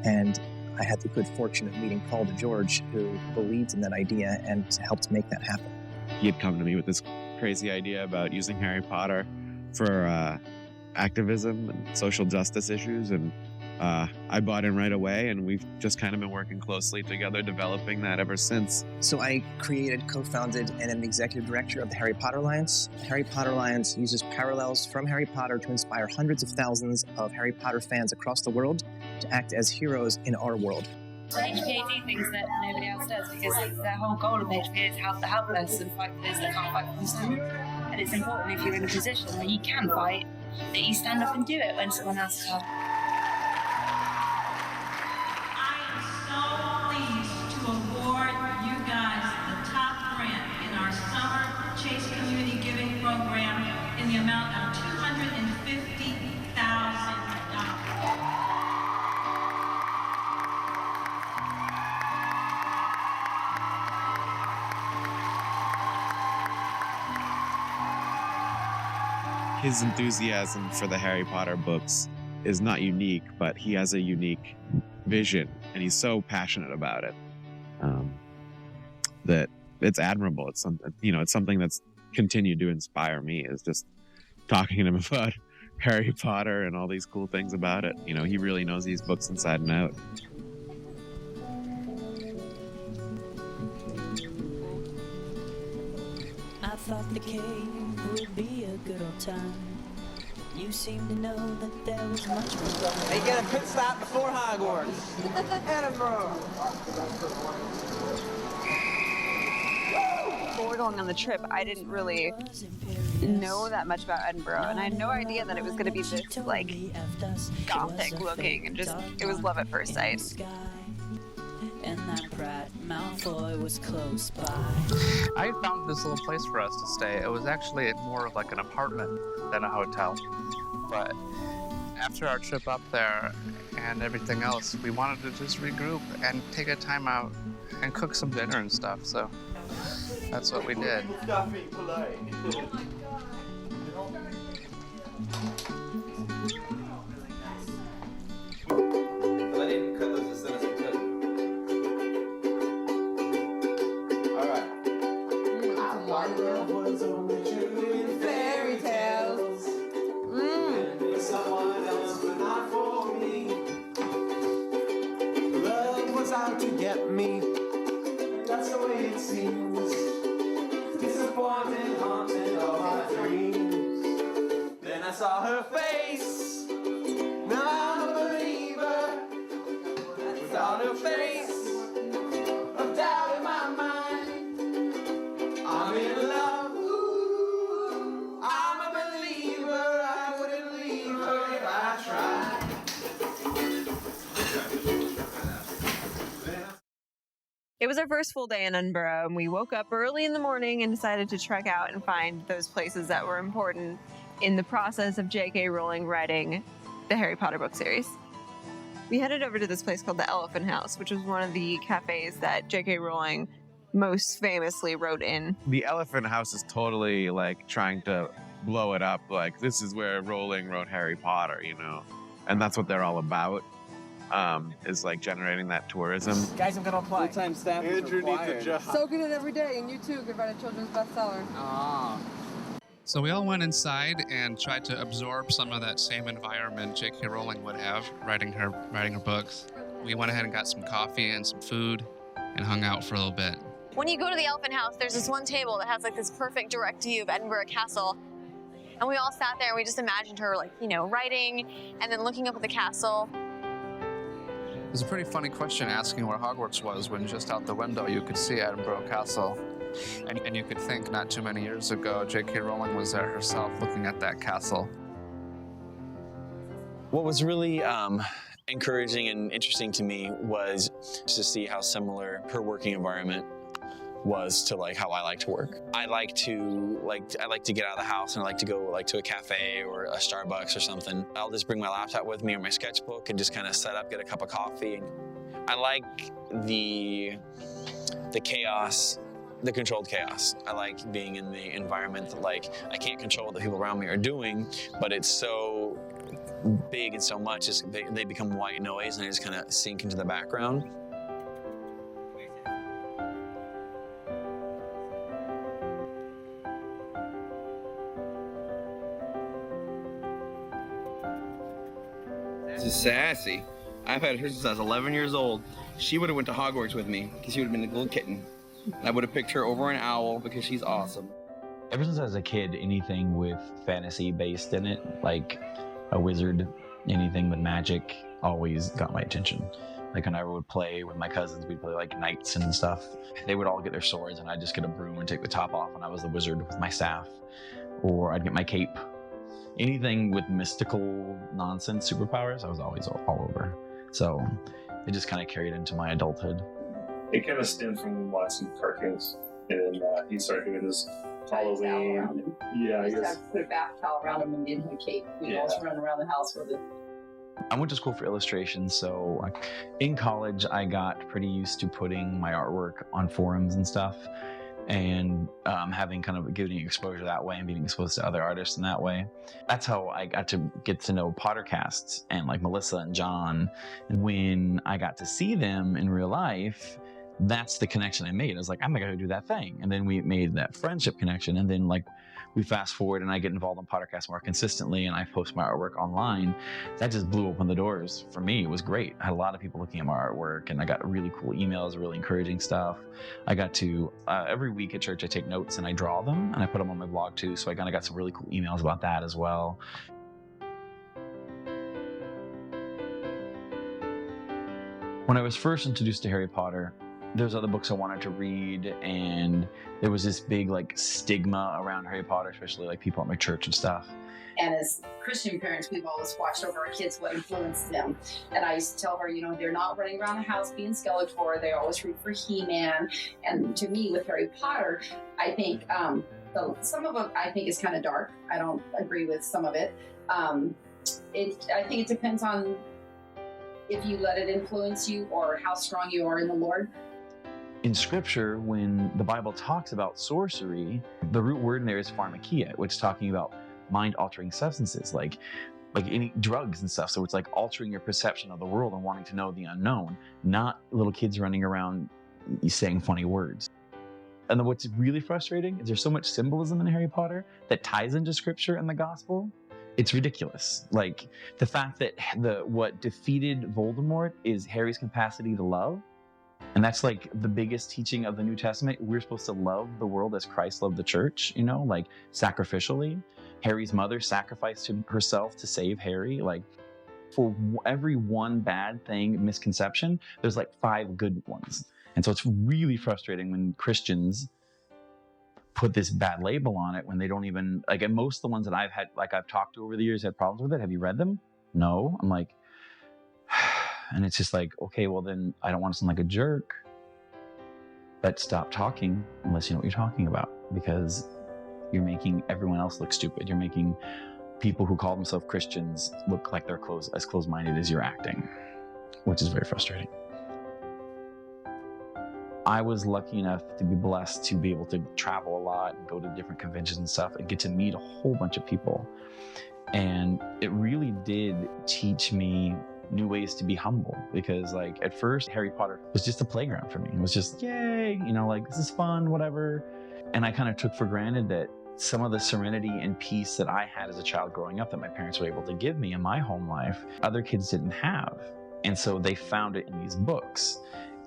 And I had the good fortune of meeting Paul DeGeorge, who believed in that idea and helped make that happen. He had come to me with this crazy idea about using Harry Potter for activism and social justice issues, and I bought in right away, and we've just kind of been working closely together, developing that ever since. So I created, co-founded, and am the executive director of the Harry Potter Alliance. The Harry Potter Alliance uses parallels from Harry Potter to inspire hundreds of thousands of Harry Potter fans across the world to act as heroes in our world. HPA do things that nobody else does, because their whole goal of HPA is help the helpless and fight for those that can't fight for themselves. And it's important, if you're in a position where you can fight, that you stand up and do it when someone else can't. In the amount of $250,000. His enthusiasm for the Harry Potter books is not unique, but he has a unique vision, and he's so passionate about it that it's admirable. It's something that's continued to inspire me, is just talking to him about Harry Potter and all these cool things about it. You know, he really knows these books inside and out. I thought the cave would be a good old time. You seem to know that there was much more. They get a pit stop before Hogwarts. Edinburgh. Before we're going on the trip, I didn't really know that much about Edinburgh, and I had no idea that it was going to be this, like, gothic looking, and just, it was love at first sight. And that brat Malfoy was close by. I found this little place for us to stay. It was actually more of like an apartment than a hotel. But after our trip up there and everything else, we wanted to just regroup and take a time out and cook some dinner and stuff. So that's what we did. I didn't cut those as soon as I could. Alright. I thought love was only true in fairy tales. And someone else, but not for me. Love was out to get me. That's the way it seems. Disappointment haunted all my dreams. Then I saw her face. Now I'm a believer. Without her face, of doubt in my mind. I'm in love. Ooh, I'm a believer. I wouldn't leave her if I tried. It was our first full day in Edinburgh, and we woke up early in the morning and decided to trek out and find those places that were important in the process of J.K. Rowling writing the Harry Potter book series. We headed over to this place called the Elephant House, which was one of the cafes that J.K. Rowling most famously wrote in. The Elephant House is totally like trying to blow it up. Like, this is where Rowling wrote Harry Potter, you know? And that's what they're all about, is like generating that tourism. Guys, I'm gonna apply. Full-time staff is required. Soak in it every day, and you too could write a children's bestseller. Ah. So we all went inside and tried to absorb some of that same environment J.K. Rowling would have writing her books. We went ahead and got some coffee and some food and hung out for a little bit. When you go to the Elephant House, there's this one table that has like this perfect direct view of Edinburgh Castle. And we all sat there and we just imagined her like, you know, writing and then looking up at the castle. It was a pretty funny question asking where Hogwarts was when just out the window you could see Edinburgh Castle. And you could think not too many years ago, J.K. Rowling was there herself looking at that castle. What was really encouraging and interesting to me was to see how similar her working environment was to like how I like to work. I like to get out of the house and I like to go like to a cafe or a Starbucks or something. I'll just bring my laptop with me or my sketchbook and just kind of set up, get a cup of coffee and I like the chaos, the controlled chaos. I like being in the environment that, like, I can't control what the people around me are doing, but it's so big and so much, they become white noise and they just kind of sink into the background. This is Sassy. I've had her since I was 11 years old. She would have went to Hogwarts with me because she would have been a little kitten. And I would have picked her over an owl because she's awesome. Ever since I was a kid, anything with fantasy based in it, like a wizard, anything with magic, always got my attention. Like when I would play with my cousins, we'd play like knights and stuff. They would all get their swords and I'd just get a broom and take the top off when I was the wizard with my staff. Or I'd get my cape. Anything with mystical nonsense superpowers, I was always all over. So it just kind of carried into my adulthood. It kind of stemmed from watching cartoons, and he started doing this Halloween. Yeah, Just have to put a bath towel around him and get him a cape. We'd also run around the house with it. I went to school for illustration, so in college I got pretty used to putting my artwork on forums and stuff, and having kind of getting exposure that way and being exposed to other artists in that way. That's how I got to get to know Pottercasts and like Melissa and John. And when I got to see them in real life, that's the connection I made. I was like, I'm gonna go do that thing. And then we made that friendship connection. And then like we fast forward and I get involved in Pottercast more consistently and I post my artwork online. That just blew open the doors for me. It was great. I had a lot of people looking at my artwork and I got really cool emails, really encouraging stuff. I got to, every week at church I take notes and I draw them and I put them on my blog too. So I kind of got some really cool emails about that as well. When I was first introduced to Harry Potter, there's other books I wanted to read, and there was this big like stigma around Harry Potter, especially like people at my church and stuff. And as Christian parents, we've always watched over our kids what influenced them. And I used to tell her, you know, they're not running around the house being Skeletor. They always root for He-Man. And to me, with Harry Potter, I think some of it I think is kind of dark. I don't agree with some of it. I think it depends on if you let it influence you or how strong you are in the Lord. In scripture, when the Bible talks about sorcery, the root word in there is pharmakia, which is talking about mind-altering substances, like any drugs and stuff. So it's like altering your perception of the world and wanting to know the unknown, not little kids running around saying funny words. And then what's really frustrating is there's so much symbolism in Harry Potter that ties into scripture and the gospel. It's ridiculous. Like the fact that what defeated Voldemort is Harry's capacity to love. And that's like the biggest teaching of the New Testament. We're supposed to love the world as Christ loved the church, you know, like sacrificially. Harry's mother sacrificed herself to save Harry. Like for every one bad thing, misconception, there's like 5 good ones. And so it's really frustrating when Christians put this bad label on it when they don't even, like, and most of the ones that I've talked to over the years had problems with it. Have you read them? No. I'm like, and it's just like, okay, well then I don't want to sound like a jerk, but stop talking unless you know what you're talking about, because you're making everyone else look stupid. You're making people who call themselves Christians look like they're as closed-minded as you're acting, which is very frustrating. I was lucky enough to be blessed to be able to travel a lot and go to different conventions and stuff and get to meet a whole bunch of people. And it really did teach me new ways to be humble, because like at first Harry Potter was just a playground for me. It was just, yay, you know, like this is fun, whatever. And I kind of took for granted that some of the serenity and peace that I had as a child growing up that my parents were able to give me in my home life, other kids didn't have. And so they found it in these books.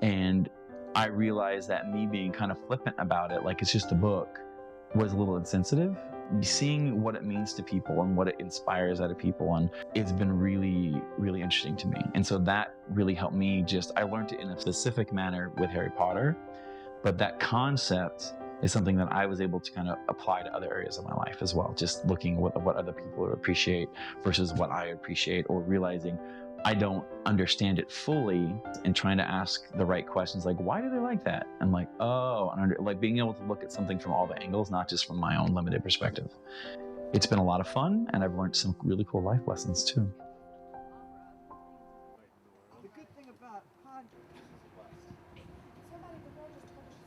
And I realized that me being kind of flippant about it, like it's just a book, was a little insensitive. Seeing what it means to people and what it inspires out of people, and it's been really, really interesting to me. And so that really helped me. I learned it in a specific manner with Harry Potter, but that concept is something that I was able to kind of apply to other areas of my life as well. Just looking at what other people appreciate versus what I appreciate, or realizing I don't understand it fully and trying to ask the right questions, like, why do they like that? I'm like, oh, like being able to look at something from all the angles, not just from my own limited perspective. It's been a lot of fun, and I've learned some really cool life lessons too.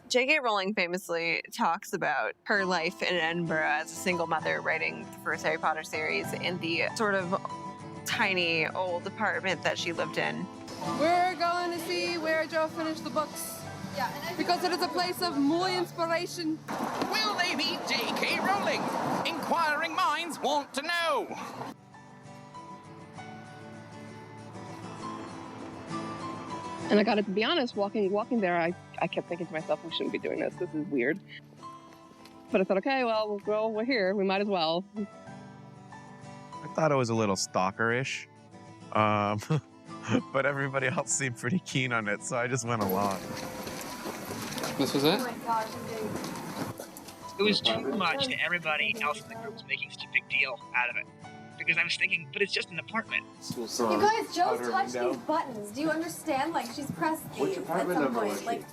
J.K. Rowling famously talks about her life in Edinburgh as a single mother writing the first Harry Potter series in the sort of tiny old apartment that she lived in. We're going to see where Joe finished the books. Yeah, because it is a place of more inspiration. Will they be J.K. Rowling? Inquiring minds want to know. And I got to be honest, walking there, I kept thinking to myself, we shouldn't be doing this. This is weird. But I thought, okay, well, we're here. We might as well. I thought it was a little stalkerish, but everybody else seemed pretty keen on it, so I just went along. This was it? Oh my gosh, It was too much that everybody else in the group was making such a big deal out of it. Because I was thinking, but it's just an apartment. you guys, Joe's touched these buttons. Do you understand? Like, she's pressed these at some point. Like,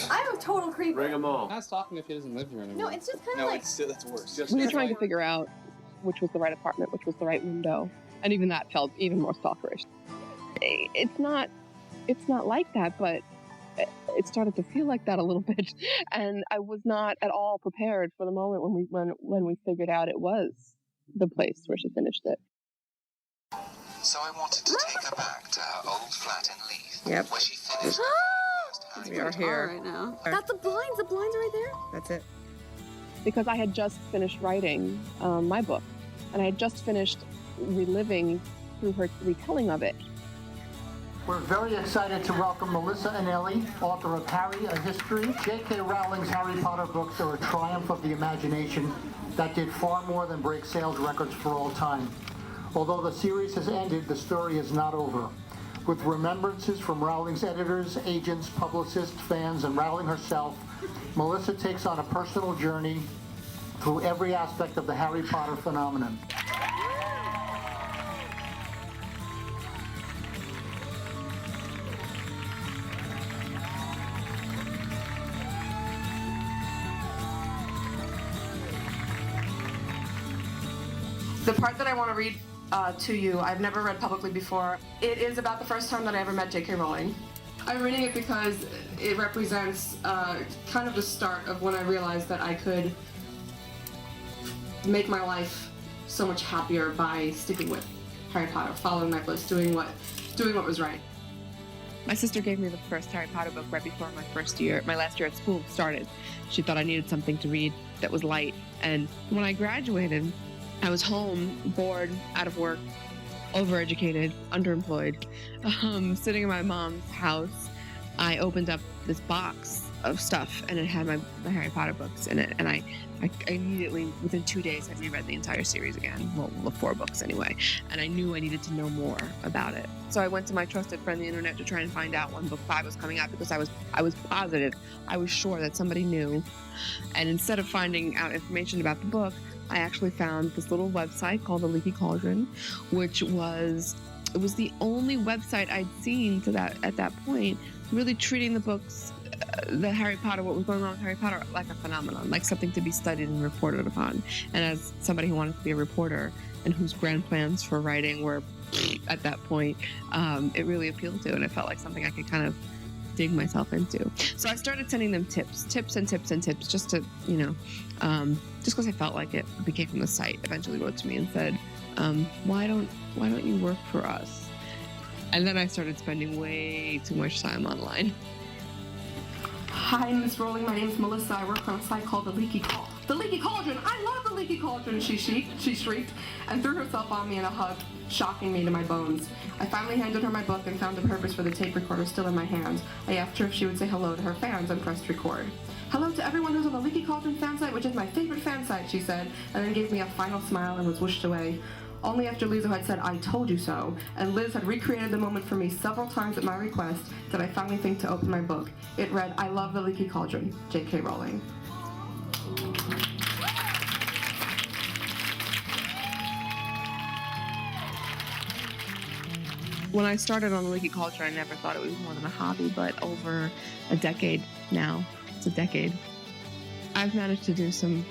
I'm a total creep. Bring them all. I was talking if he doesn't live here anymore. No, it's just kind of like... that's worse. We were trying to figure out which was the right apartment, which was the right window. And even that felt even more stalkerish. It's not like that, but it started to feel like that a little bit. And I was not at all prepared for the moment when we figured out it was the place where she finished it. So I wanted to take her back to her old flat in Leith, Yep. where she finished We are here right now. That's the blinds. The blinds are right there. That's it. Because I had just finished writing my book, and I had just finished reliving through her retelling of it. We're very excited to welcome Melissa Anelli, author of Harry, A History. J.K. Rowling's Harry Potter books are a triumph of the imagination that did far more than break sales records for all time. Although the series has ended, the story is not over. With remembrances from Rowling's editors, agents, publicists, fans, and Rowling herself, Melissa takes on a personal journey through every aspect of the Harry Potter phenomenon. The part that I want to read to you, I've never read publicly before. It is about the first time that I ever met J.K. Rowling. I'm reading it because it represents kind of the start of when I realized that I could make my life so much happier by sticking with Harry Potter, following my bliss, doing what was right. My sister gave me the first Harry Potter book right before my last year at school started. She thought I needed something to read that was light. And when I graduated, I was home, bored, out of work, overeducated, underemployed, sitting in my mom's house. I opened up this box of stuff, and it had my Harry Potter books in it. And I immediately, within 2 days, had reread the entire series again. Well, the 4 books anyway. And I knew I needed to know more about it. So I went to my trusted friend, the internet, to try and find out when book 5 was coming out, because I was positive, I was sure that somebody knew. And instead of finding out information about the book, I actually found this little website called The Leaky Cauldron, which was the only website I'd seen at that point, really treating the books, the Harry Potter, what was going on with Harry Potter, like a phenomenon, like something to be studied and reported upon. And as somebody who wanted to be a reporter and whose grand plans for writing were at that point, it really appealed to, and it felt like something I could kind of dig myself into. So I started sending them tips, just to, just because I felt like it. Became from the site eventually wrote to me and said, why don't you work for us? And then I started spending way too much time online. Hi, Miss Rowling. My name's Melissa. I work on a site called The Leaky Cauldron. I love The Leaky Cauldron, she shrieked, and threw herself on me in a hug, shocking me to my bones. I finally handed her my book and found a purpose for the tape recorder still in my hand. I asked her if she would say hello to her fans and pressed record. Hello to everyone who's on the Leaky Cauldron fan site, which is my favorite fan site, she said, and then gave me a final smile and was whooshed away. Only after Lizzo had said, I told you so, and Liz had recreated the moment for me several times at my request, did I finally think to open my book. It read, I love the Leaky Cauldron, J.K. Rowling. When I started on the Leaky Cauldron, I never thought it was more than a hobby, but over a decade now, it's a decade, I've managed to do some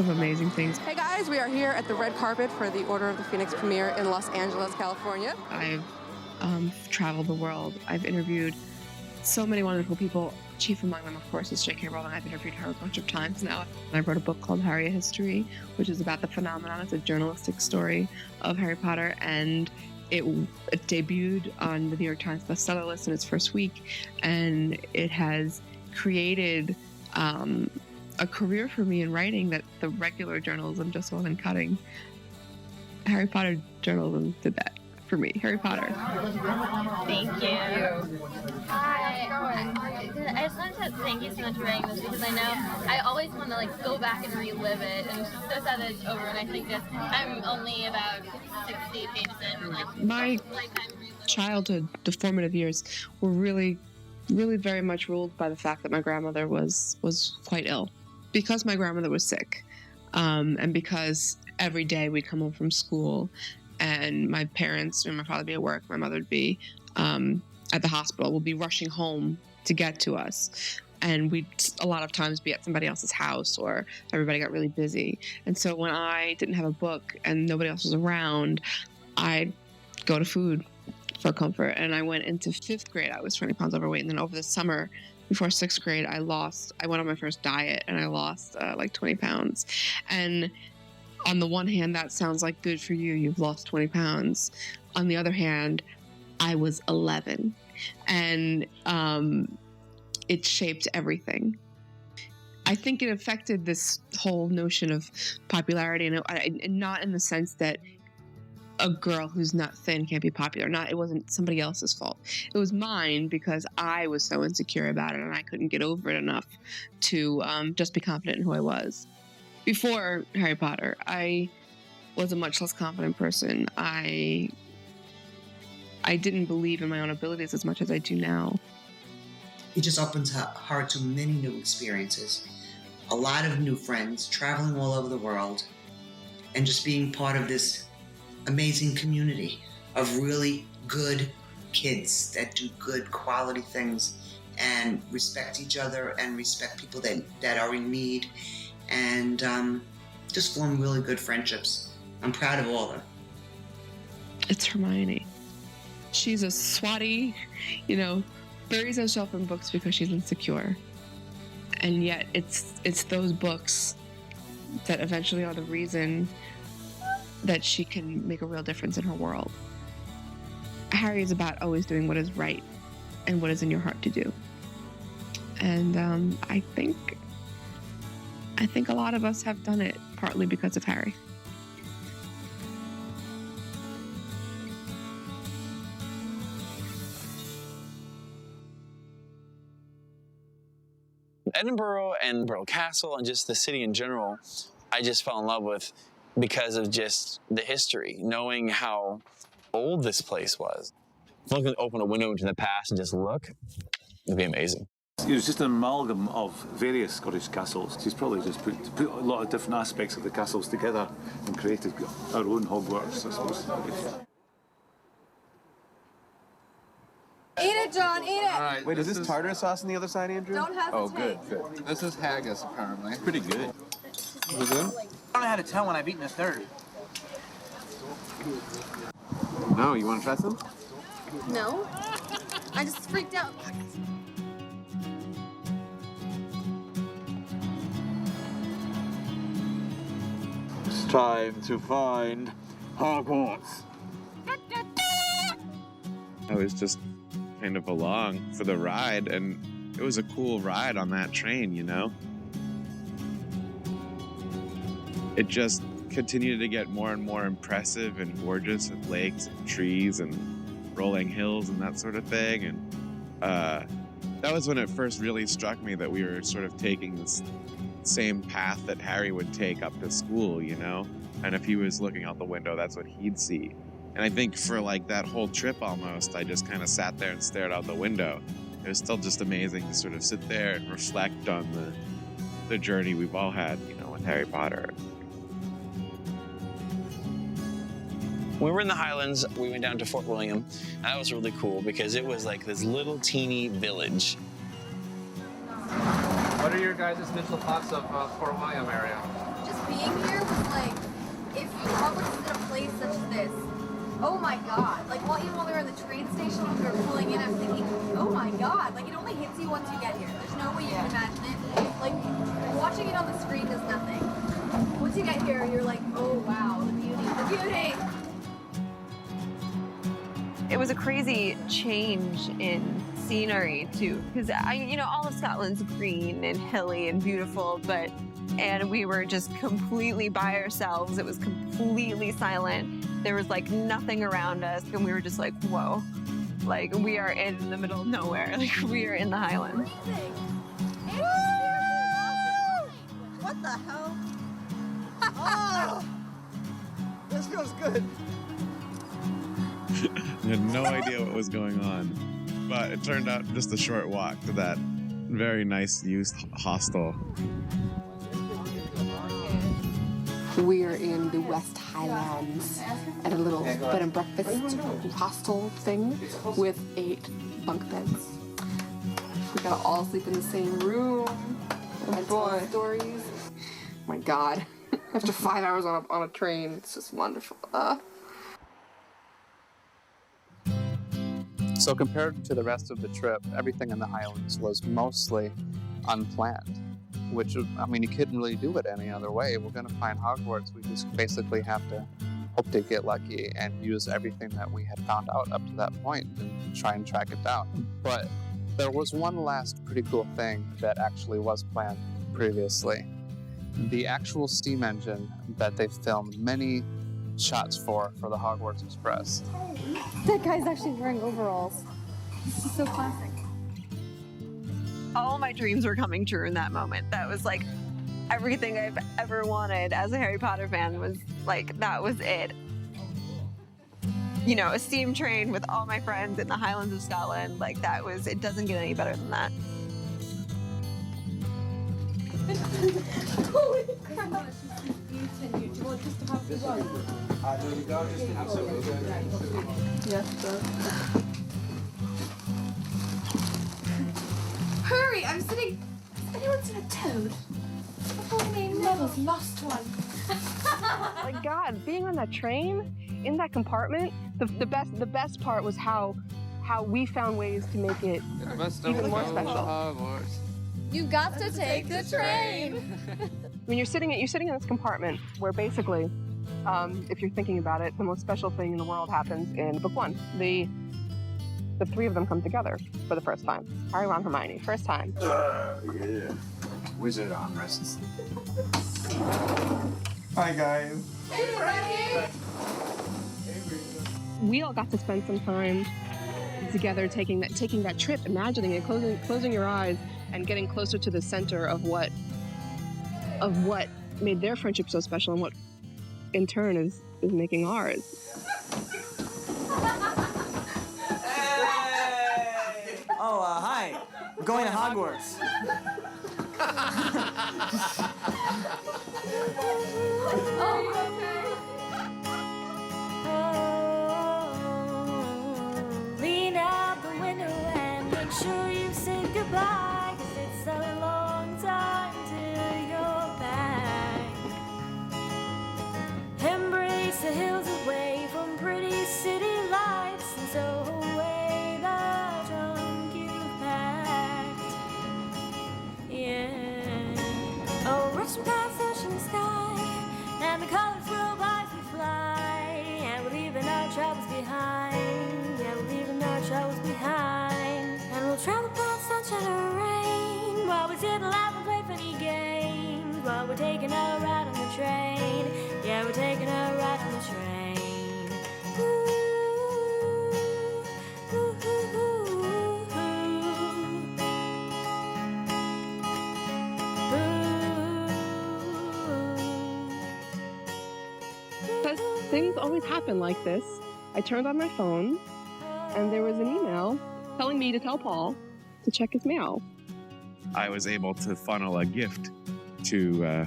amazing things. Hey guys, we are here at the red carpet for the Order of the Phoenix premiere in Los Angeles, California. I've traveled the world. I've interviewed so many wonderful people. Chief among them, of course, is J.K. Rowling. I've interviewed her a bunch of times now. I wrote a book called Harry: A History, which is about the phenomenon. It's a journalistic story of Harry Potter, and it debuted on the New York Times bestseller list in its first week, and it has created a career for me in writing that the regular journalism just wasn't cutting. Harry Potter journalism did that for me. Harry Potter. Thank you. Hi. I just wanted to thank you so much for writing this because I know I always want to like go back and relive it, and it's just so sad that it's over. And I think that I'm only about 60 pages in. Like My childhood, the formative years, were really very much ruled by the fact that my grandmother was quite ill. Because my grandmother was sick, and because every day we'd come home from school and my parents and my father would be at work, my mother would be at the hospital, we'd be rushing home to get to us. And we'd a lot of times be at somebody else's house, or everybody got really busy. And so when I didn't have a book and nobody else was around, I'd go to food for comfort. And I went into 5th grade, I was 20 pounds overweight. And then over the summer before 6th grade, I went on my first diet and I lost like 20 pounds. And on the one hand, that sounds like good for you. You've lost 20 pounds. On the other hand, I was 11 and it shaped everything. I think it affected this whole notion of popularity, and not in the sense that a girl who's not thin can't be popular. It wasn't somebody else's fault. It was mine because I was so insecure about it and I couldn't get over it enough to just be confident in who I was. Before Harry Potter, I was a much less confident person. I didn't believe in my own abilities as much as I do now. It just opens her to many new experiences, a lot of new friends, traveling all over the world, and just being part of this amazing community of really good kids that do good quality things and respect each other and respect people that are in need, and just form really good friendships. I'm proud of all of them. It's Hermione. She's a swatty, buries herself in books because she's insecure. And yet it's those books that eventually are the reason that she can make a real difference in her world. Harry is about always doing what is right and what is in your heart to do. And I think a lot of us have done it partly because of Harry. Edinburgh and Edinburgh Castle and just the city in general, I just fell in love with because of just the history, knowing how old this place was. If I could open a window into the past and just look, it'd be amazing. It was just an amalgam of various Scottish castles. She's probably just put a lot of different aspects of the castles together and created our own Hogwarts, I suppose. Eat it, John, eat it! All right, wait, is this tartar sauce on the other side, Andrew? Don't hesitate. Oh, good. This is haggis, apparently. Pretty good. Is it good? I don't know how to tell when I've eaten a third. No, you want to try some? No. I just freaked out. It's time to find Hogwarts. I was just kind of along for the ride, and it was a cool ride on that train, It just continued to get more and more impressive and gorgeous, with lakes and trees and rolling hills and that sort of thing. And that was when it first really struck me that we were sort of taking this same path that Harry would take up to school, And if he was looking out the window, that's what he'd see. And I think for that whole trip almost, I just kind of sat there and stared out the window. It was still just amazing to sort of sit there and reflect on the journey we've all had, with Harry Potter. When we were in the Highlands, we went down to Fort William, and that was really cool because it was like this little teeny village. What are your guys' mental thoughts of Fort William area? Just being here was like, if Hogwarts is in a place such as this, Oh my god. Like, even while we were in the train station, when we were pulling in, I'm thinking, oh my god. Like, it only hits you once you get here. There's no way you can imagine it. Like, watching it on the screen does nothing. Once you get here, you're like, oh wow, the beauty, the beauty. It was a crazy change in scenery too, because all of Scotland's green and hilly and beautiful, and we were just completely by ourselves. It was completely silent. There was like nothing around us, and we were just like, whoa, like we are in the middle of nowhere. Like we are in the Highlands. What the hell? Oh, this feels good. I had no idea what was going on, but it turned out just a short walk to that very nice youth hostel. We're in the West Highlands at a little bed and breakfast hostel thing with 8 bunk beds. We gotta all sleep in the same room. Oh boy. Stories. Oh my god. After 5 hours on a train, it's just wonderful. So compared to the rest of the trip, everything in the Highlands was mostly unplanned, which, I mean, you couldn't really do it any other way. We're going to find Hogwarts. We just basically have to hope to get lucky and use everything that we had found out up to that point and try and track it down. But there was one last pretty cool thing that actually was planned previously. The actual steam engine that they filmed many shots for the Hogwarts Express. That guy's actually wearing overalls. This is so classic. All my dreams were coming true in that moment. That was like everything I've ever wanted as a Harry Potter fan. Was like, that was it. A steam train with all my friends in the Highlands of Scotland. Like it doesn't get any better than that. Holy crap. Do you want just to have the ride? Yes, sir. Hurry, I'm sitting. Has anyone seen a toad? Oh, my mother's lost one. My God, being on that train, in that compartment, the best part was how we found ways to make it even more special. You got to take the train. When you're sitting in this compartment where basically, if you're thinking about it, the most special thing in the world happens in book 1. The 3 of them come together for the first time. Harry, Ron, Hermione, first time. Yeah. Wizard armrests. Hi guys. Hey, Frankie. We all got to spend some time together taking that trip, imagining it, closing your eyes, and getting closer to the center of what made their friendship so special, and what in turn is making ours. Oh, hi. I'm going to Hogwarts. Lean out the window and make sure you say goodbye, 'cause it's a long time till you're back. Embrace the hills away from pretty city lights, and so away the trunk you packed. Yeah. Oh, rushing past ocean sky, and the colors roll by as we fly, and we're leaving our troubles behind. Yeah, we're leaving our troubles behind, and we'll travel past sunshine and rain, while we sit and laugh and play funny games, while we're taking a ride on the train. Yeah, we're taking a ride on the train. Ooh, ooh, ooh, ooh, Because things always happen like this. I turned on my phone, and there was an email telling me to tell Paul to check his mail. I was able to funnel a gift to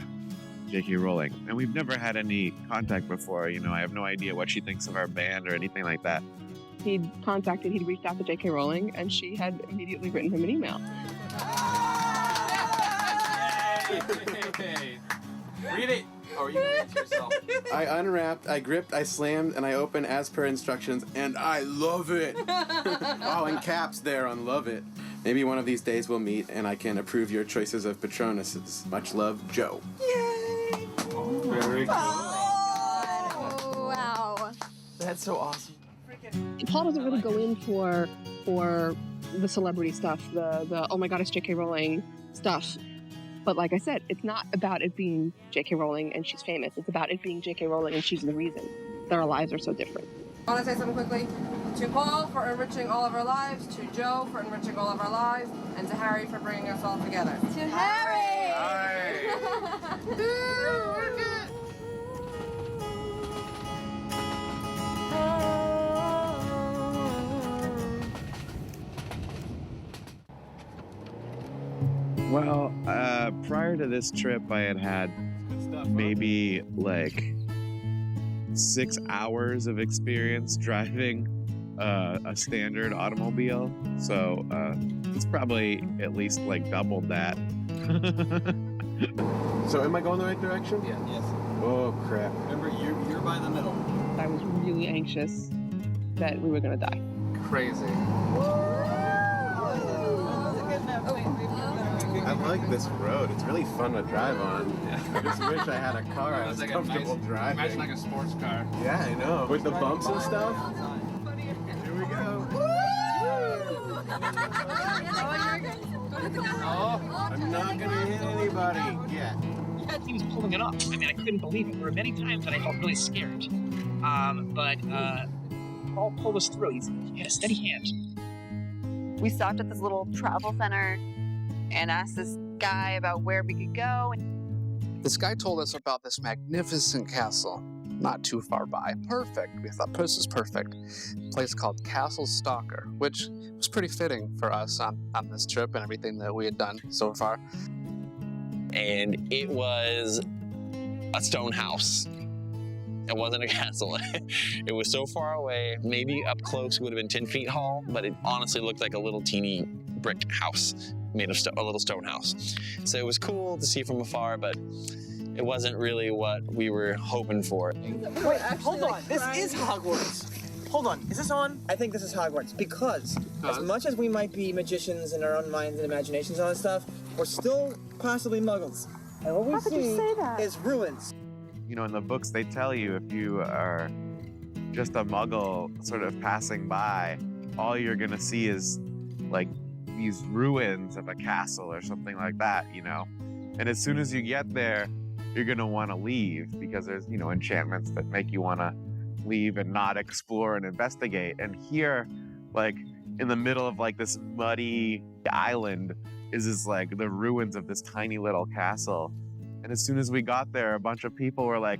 J.K. Rowling, and we've never had any contact before. I have no idea what she thinks of our band or anything like that. He'd reached out to J.K. Rowling, and she had immediately written him an email. Read it. Or you can read it yourself. I unwrapped, I gripped, I slammed, and I opened as per instructions, and I love it! Oh, and caps there on love it. Maybe one of these days we'll meet, and I can approve your choices of Patronuses. Much love, Joe. Very cool. Oh, wow. That's so awesome. Paul doesn't really go in for the celebrity stuff, the oh my god, it's J.K. Rowling stuff. But like I said, it's not about it being J.K. Rowling and she's famous. It's about it being J.K. Rowling and she's the reason that our lives are so different. I want to say something quickly. To Paul for enriching all of our lives, to Joe for enriching all of our lives, and to Harry for bringing us all together. To Harry! Well, prior to this trip, I had maybe like 6 hours of experience driving a standard automobile. So it's probably at least like double that. So am I going the right direction? Yeah. Yes. Oh, crap. Remember, you're by the middle. I was really anxious that we were going to die. Crazy. I like this road. It's really fun to drive on. I just wish I had a car I was Like comfortable driving. Imagine like a sports car. Yeah, I know. With the bumps and stuff. Here we go. Oh, I'm not gonna hit anybody yet. Yeah, he was pulling it off. I mean, I couldn't believe it. There were many times that I felt really scared. But Paul pulled us through. He had a steady hand. We stopped at this little travel center and asked this guy about where we could go. This guy told us about this magnificent castle, not too far by. Perfect. We thought this is perfect. A place called Castle Stalker, which was pretty fitting for us on this trip and everything that we had done so far. And it was a stone house. It wasn't a castle. It was so far away, maybe up close it would have been 10 feet tall, but it honestly looked like a little teeny brick house made of a little stone house. So it was cool to see from afar, but it wasn't really what we were hoping for. Wait, hold on. This is Hogwarts. Hold on. Is this on? I think this is Hogwarts because as much as we might be magicians in our own minds and imaginations and all that stuff, we're still possibly muggles. And what we see is ruins. You know, in the books, they tell you if you are just a muggle sort of passing by, all you're going to see is like these ruins of a castle or something like that, you know? And as soon as you get there, you're going to want to leave because there's, you know, enchantments that make you want to leave and not explore and investigate. And here, like in the middle of like this muddy island is like the ruins of this tiny little castle. And as soon as we got there, a bunch of people were like,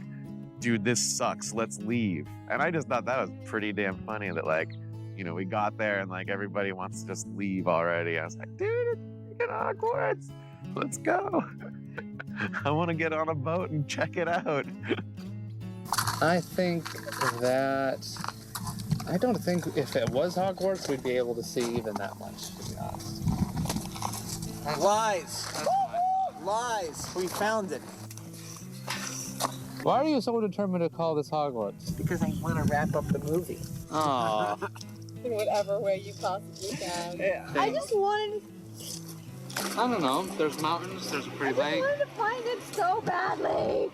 dude, this sucks, let's leave. And I just thought that was pretty damn funny that like, you know, we got there and like everybody wants to just leave already. I was like, dude, it's freaking Hogwarts. Let's go. I want to get on a boat and check it out. I think that... I don't think if it was Hogwarts, we'd be able to see even that much, to be honest. Lies. Lies. We found it. Why are you so determined to call this Hogwarts? Because I want to wrap up the movie. Aww. In whatever way you possibly can. Yeah. I just wanted... I don't know. There's mountains, there's a pretty lake. I wanted to find it so badly.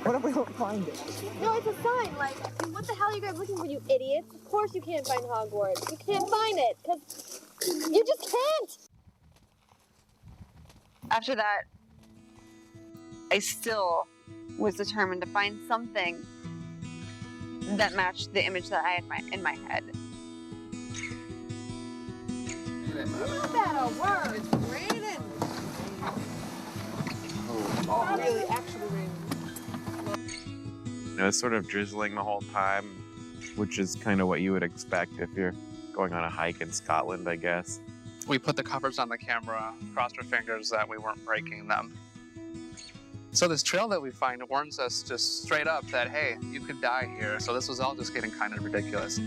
What if we don't find it? No, it's a sign. Like, what the hell are you guys looking for, you idiots? Of course you can't find Hogwarts. You can't find it, because you just can't. After that, I still was determined to find something that matched the image that I had in my head. Not that a word. It's raining. Oh, really, actually raining. You know, it's sort of drizzling the whole time, which is kind of what you would expect if you're going on a hike in Scotland, I guess. We put the covers on the camera, crossed our fingers that we weren't breaking them. So this trail that we find warns us just straight up that, hey, you could die here. So this was all just getting kind of ridiculous.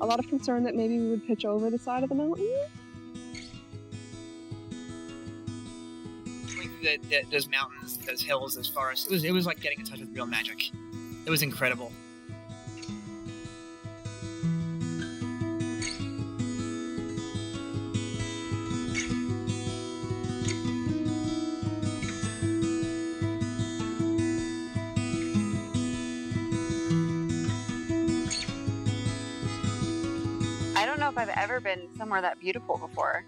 A lot of concern that maybe we would pitch over the side of the mountain. We those mountains, those hills, those forests. It was like getting in touch with real magic. It was incredible. I don't know if I've ever been somewhere that beautiful before.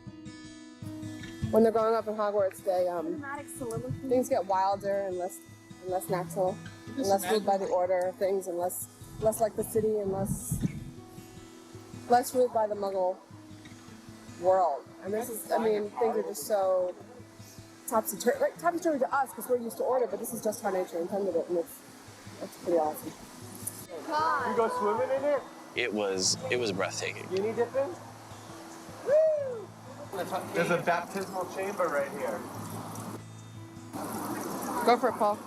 When they're growing up in Hogwarts, things get wilder and less natural, and less ruled by the order of things, and less like the city, and less ruled by the Muggle world. And things are just so topsy-turvy to us because we're used to order, but this is just how nature intended it, and it's pretty awesome. You go swimming in it? It was breathtaking. You need dip in? There's a baptismal chamber right here. Go for it, Paul.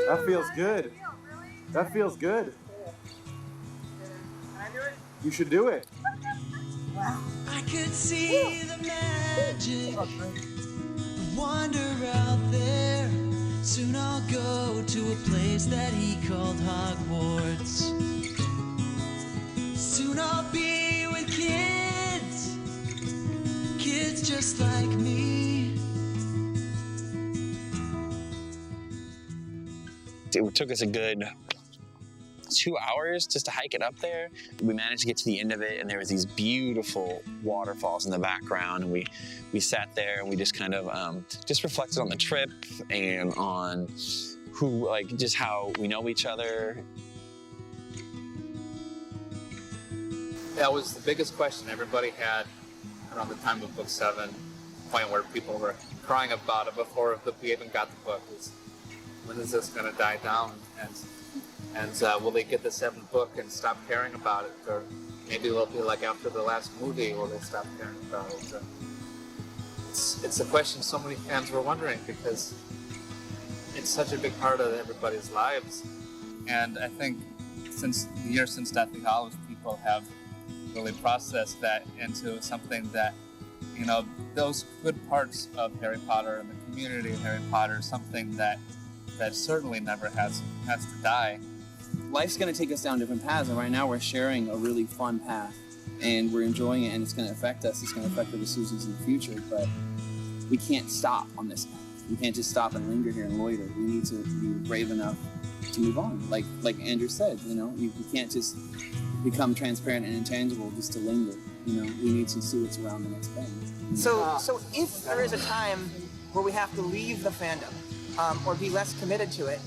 That feels good. That feels good. You should do it. I could see the magic, the wonder out there. Soon I'll go to a place that he called Hogwarts. Soon I'll be with kids just like me. It took us a good 2 hours just to hike it up there. We managed to get to the end of it, and there was these beautiful waterfalls in the background, and we sat there and we just kind of just reflected on the trip and on just how we know each other. That was the biggest question everybody had around the time of book 7, point where people were crying about it before we even got the book. Was, when is this going to die down? And will they get the 7th book and stop caring about it? Or maybe it'll be like after the last movie, will they stop caring about it? It's a question so many fans were wondering because it's such a big part of everybody's lives. And I think since the year since Deathly Hallows, people have really processed that into something that, those good parts of Harry Potter and the community of Harry Potter, something that certainly never has to die. Life's going to take us down different paths, and right now we're sharing a really fun path, and we're enjoying it, and it's going to affect us. It's going to affect the D'Souza's in the future, but we can't stop on this path. We can't just stop and linger here and loiter. We need to be brave enough to move on. Like Andrew said, you can't just become transparent and intangible just to linger. We need to see what's around the next bend. So if there is a time where we have to leave the fandom, or be less committed to it,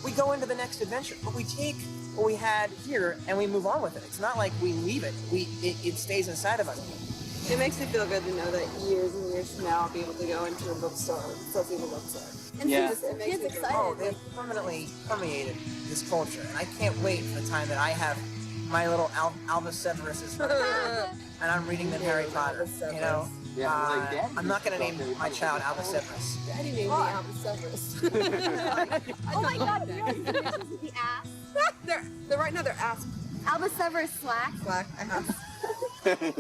we go into the next adventure. But we take what we had here and we move on with it. It's not like we leave it. It stays inside of us. It makes me feel good to know that years and years from now I'll be able to go into a bookstore, Sophie's bookstore. And Yeah. kids excited. Oh, they've permanently permeated this culture, and I can't wait for the time that I have my little Albus Severus's and I'm reading them Harry Potter. I'm not going to name my child Albus Severus. Daddy named me Albus Severus. Oh my god, you know the ass? They're right now, they're ass. Albus Severus Slack.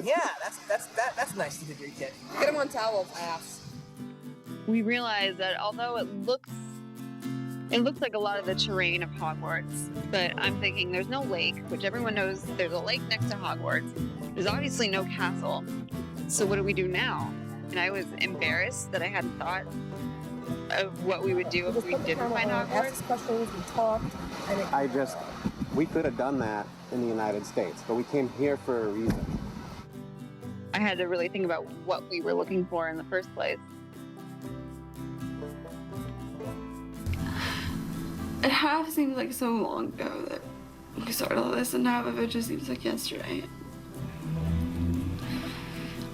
Yeah, that's nice to do to your kid. Get him on towels, ass. We realized that although it looks like a lot of the terrain of Hogwarts, but I'm thinking there's no lake, which everyone knows there's a lake next to Hogwarts. There's obviously no castle. So what do we do now? And I was embarrassed that I hadn't thought of what we would do if we didn't find Hogwarts. Asked questions, we talked, and we could have done that in the United States, but we came here for a reason. I had to really think about what we were looking for in the first place. It half seems like so long ago that we started all this, and half of it just seems like yesterday.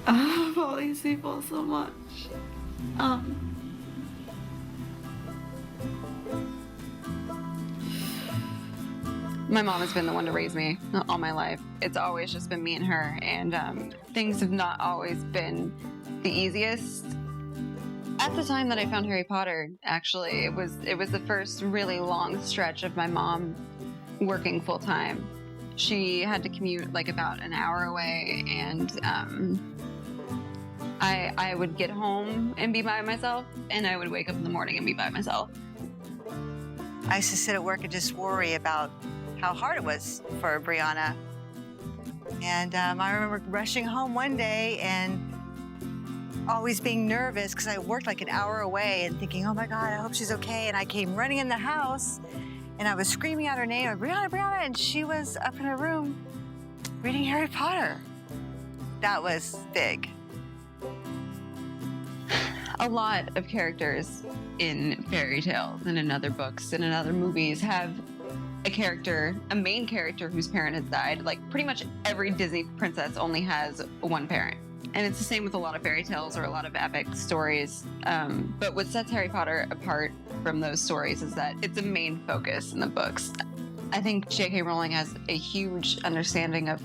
I love all these people so much. My mom has been the one to raise me all my life. It's always just been me and her, and things have not always been the easiest. At the time that I found Harry Potter, actually, it was the first really long stretch of my mom working full time. She had to commute like about an hour away, and I would get home and be by myself, and I would wake up in the morning and be by myself. I used to sit at work and just worry about how hard it was for Brianna. And I remember rushing home one day and always being nervous because I worked like an hour away and thinking, oh my God, I hope she's okay. And I came running in the house and I was screaming out her name, Brianna, Brianna, and she was up in her room reading Harry Potter. That was big. A lot of characters in fairy tales and in other books and in other movies have a main character whose parent has died. Like pretty much every Disney princess only has one parent. And it's the same with a lot of fairy tales or a lot of epic stories. But what sets Harry Potter apart from those stories is that it's a main focus in the books. I think J.K. Rowling has a huge understanding of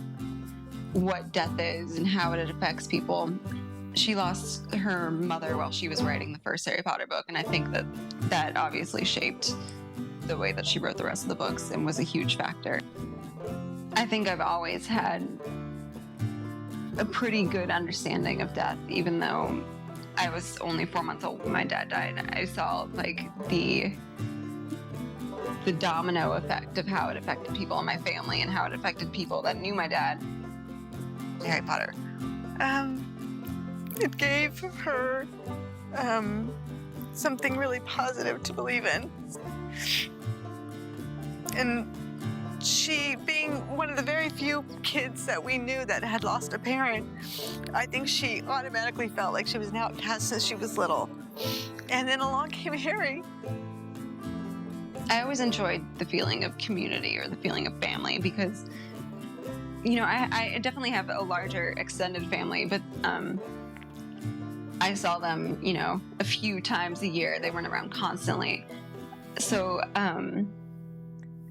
what death is and how it affects people. She lost her mother while she was writing the first Harry Potter book, and I think that obviously shaped the way that she wrote the rest of the books and was a huge factor. I think I've always had a pretty good understanding of death, even though I was only 4 months old when my dad died. I saw like the domino effect of how it affected people in my family and how it affected people that knew my dad. Harry Potter. It gave her something really positive to believe in. And she, being one of the very few kids that we knew that had lost a parent, I think she automatically felt like she was an outcast since she was little. And then along came Harry. I always enjoyed the feeling of community or the feeling of family because, you know, I definitely have a larger extended family, but I saw them, you know, a few times a year. They weren't around constantly. So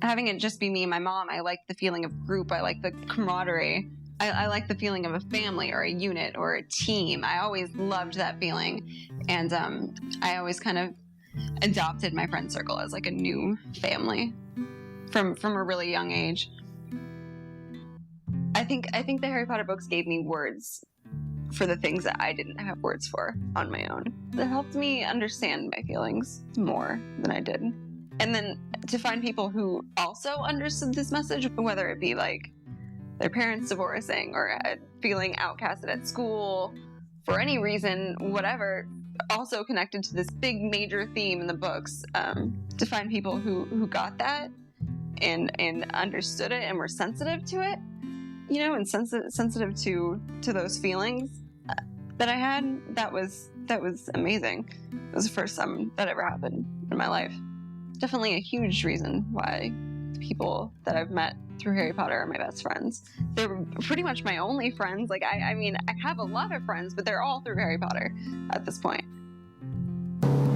having it just be me and my mom, I like the feeling of group. I like the camaraderie. I like the feeling of a family or a unit or a team. I always loved that feeling. And I always kind of adopted my friend circle as like a new family from a really young age. I think the Harry Potter books gave me words for the things that I didn't have words for on my own. It helped me understand my feelings more than I did. And then to find people who also understood this message, whether it be like their parents divorcing or feeling outcasted at school for any reason, whatever, also connected to this big major theme in the books, to find people who got that and understood it and were sensitive to it, you know, and sensitive to those feelings that I had, that was amazing. It was the first time that ever happened in my life. Definitely a huge reason why the people that I've met through Harry Potter are my best friends. They're pretty much my only friends. Like, I mean, I have a lot of friends, but they're all through Harry Potter at this point.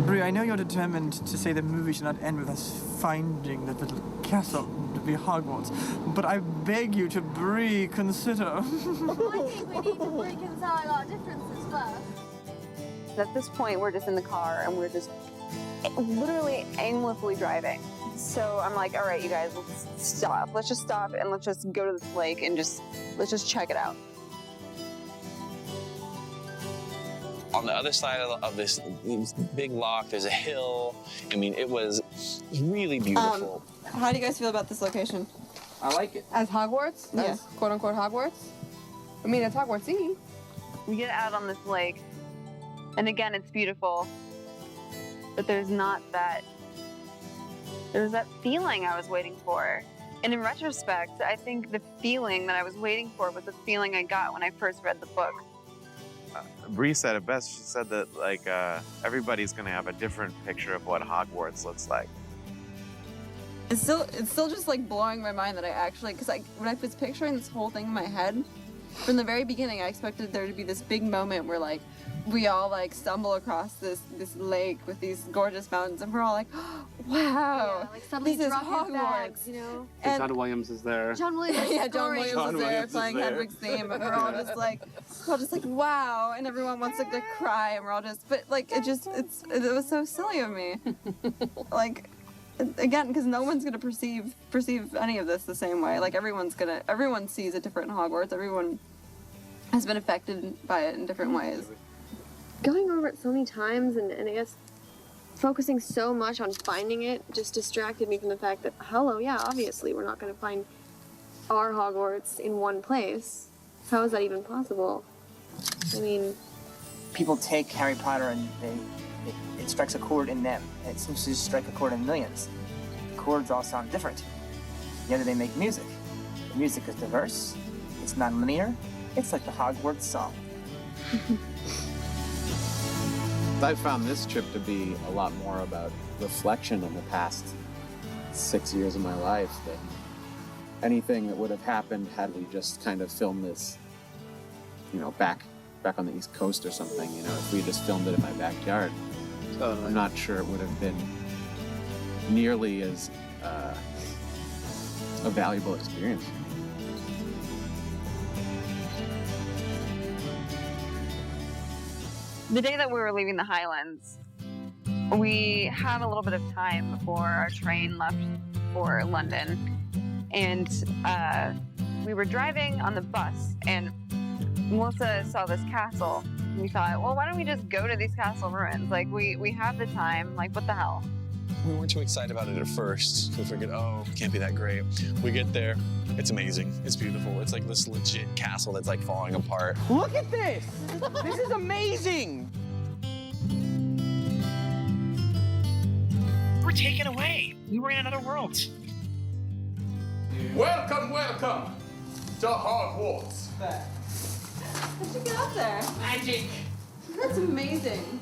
Brie, I know you're determined to say the movie should not end with us finding that little castle to be Hogwarts, but I beg you to, Brie, consider. I think we need to reconcile our differences first. At this point, we're just in the car and we're just literally aimlessly driving. So I'm like, all right, you guys, let's stop. Let's just stop and let's just go to this lake and let's just check it out. On the other side of this big lock, there's a hill. I mean, it was really beautiful. How do you guys feel about this location? I like it. As Hogwarts? Yeah. As quote-unquote Hogwarts? I mean, it's Hogwarts-y. We get out on this lake, and again, it's beautiful, but there's that feeling I was waiting for. And in retrospect, I think the feeling that I was waiting for was the feeling I got when I first read the book. Bree said it best. She said that like everybody's gonna have a different picture of what Hogwarts looks like. It's still just like blowing my mind that I actually, because when I was picturing this whole thing in my head, from the very beginning, I expected there to be this big moment where like we all like stumble across this lake with these gorgeous mountains, and we're all like, wow, yeah, like suddenly this is drop Hogwarts, his bags, you know. And John Williams is there. John Williams. yeah, John Williams John is there Williams playing is there. Hedwig's theme, and we're all just like wow, and everyone wants to cry, and we're all just, but like it was so silly of me, like again, because no one's gonna perceive any of this the same way. Like everyone sees it different in Hogwarts. Everyone has been affected by it in different ways. Going over it so many times and I guess focusing so much on finding it just distracted me from the fact that, hello, yeah, obviously we're not going to find our Hogwarts in one place. How is that even possible? I mean... People take Harry Potter and it strikes a chord in them. And it seems to just strike a chord in millions. The chords all sound different. Yet they make music. The music is diverse. It's non-linear. It's like the Hogwarts song. I found this trip to be a lot more about reflection on the past 6 years of my life than anything that would have happened had we just kind of filmed this, you know, back on the East Coast or something. You know, if we just filmed it in my backyard, I'm not sure it would have been nearly as a valuable experience. The day that we were leaving the Highlands, we had a little bit of time before our train left for London. And we were driving on the bus, and Melissa saw this castle. And we thought, well, why don't we just go to these castle ruins? Like, we have the time. Like, what the hell? We weren't too excited about it at first. We figured, oh, it can't be that great. We get there, it's amazing. It's beautiful. It's like this legit castle that's like falling apart. Look at this! This is amazing! We're taken away. We were in another world. Welcome, welcome to Hogwarts. How'd you get up there? Magic. That's amazing.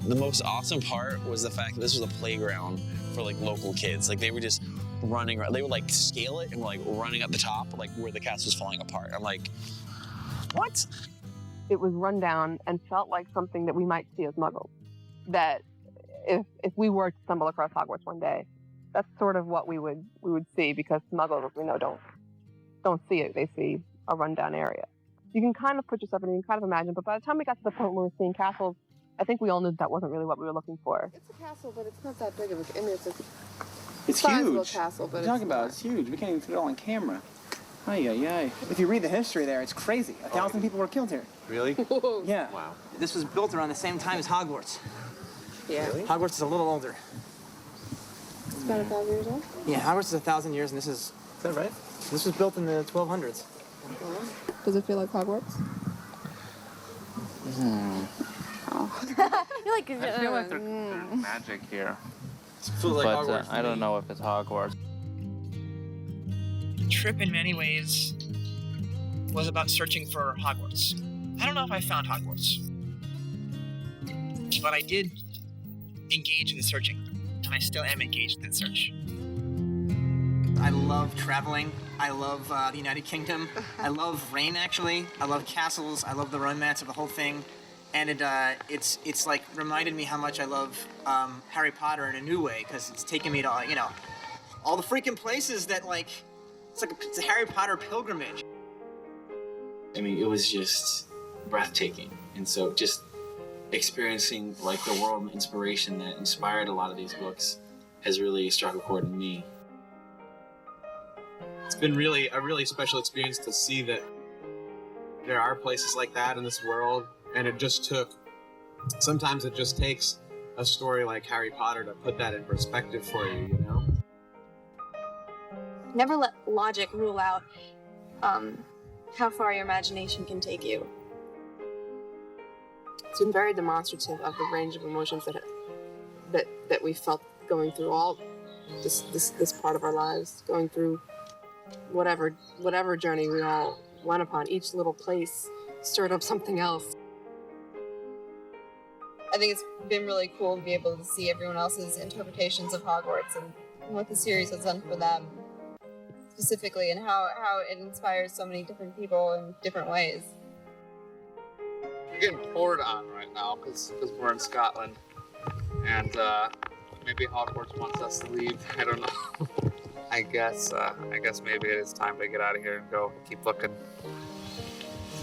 The most awesome part was the fact that this was a playground for like local kids. Like they were just running around. They would like scale it and were like running up the top, like where the castle was falling apart. I'm like, what? It was run down and felt like something that we might see as Muggles. That if we were to stumble across Hogwarts one day, that's sort of what we would see, because Muggles, we know, don't see it. They see a rundown area. You can kind of put yourself in, you can kind of imagine, but by the time we got to the point where we were seeing castles, I think we all knew that wasn't really what we were looking for. It's a castle, but it's not that big of a... I mean, it's a It's sizable huge. castle, but What are you it's talking about? It's huge. We can't even fit it all on camera. Ay, ay, ay. If you read the history there, it's crazy. 1,000 people were killed here. Really? Yeah. Wow. This was built around the same time as Hogwarts. Yeah. Really? Hogwarts is a little older. It's about 1,000 years old? Yeah, Hogwarts is 1,000 years, and this is... Is that right? This was built in the 1200s. Does it feel like Hogwarts? You're like, I feel like there's magic here. Feels like but Hogwarts to I don't me. know if it's Hogwarts. The trip, in many ways, was about searching for Hogwarts. I don't know if I found Hogwarts, but I did engage in the searching, and I still am engaged in that search. I love traveling. I love the United Kingdom. I love rain, actually. I love castles. I love the romance of the whole thing. And it's like reminded me how much I love Harry Potter in a new way, because it's taken me to, you know, all the freaking places that, like, it's a Harry Potter pilgrimage. I mean, it was just breathtaking. And so just experiencing like the world and inspiration that inspired a lot of these books has really struck a chord in me. It's been really a really special experience to see that there are places like that in this world, and sometimes it just takes a story like Harry Potter to put that in perspective for you, you know? Never let logic rule out how far your imagination can take you. It's been very demonstrative of the range of emotions that we felt going through all this part of our lives, going through whatever journey we all went upon. Each little place stirred up something else. I think it's been really cool to be able to see everyone else's interpretations of Hogwarts and what the series has done for them specifically, and how it inspires so many different people in different ways. We're getting poured on right now because we're in Scotland, and maybe Hogwarts wants us to leave. I don't know. I guess maybe it is time to get out of here and go. Keep looking.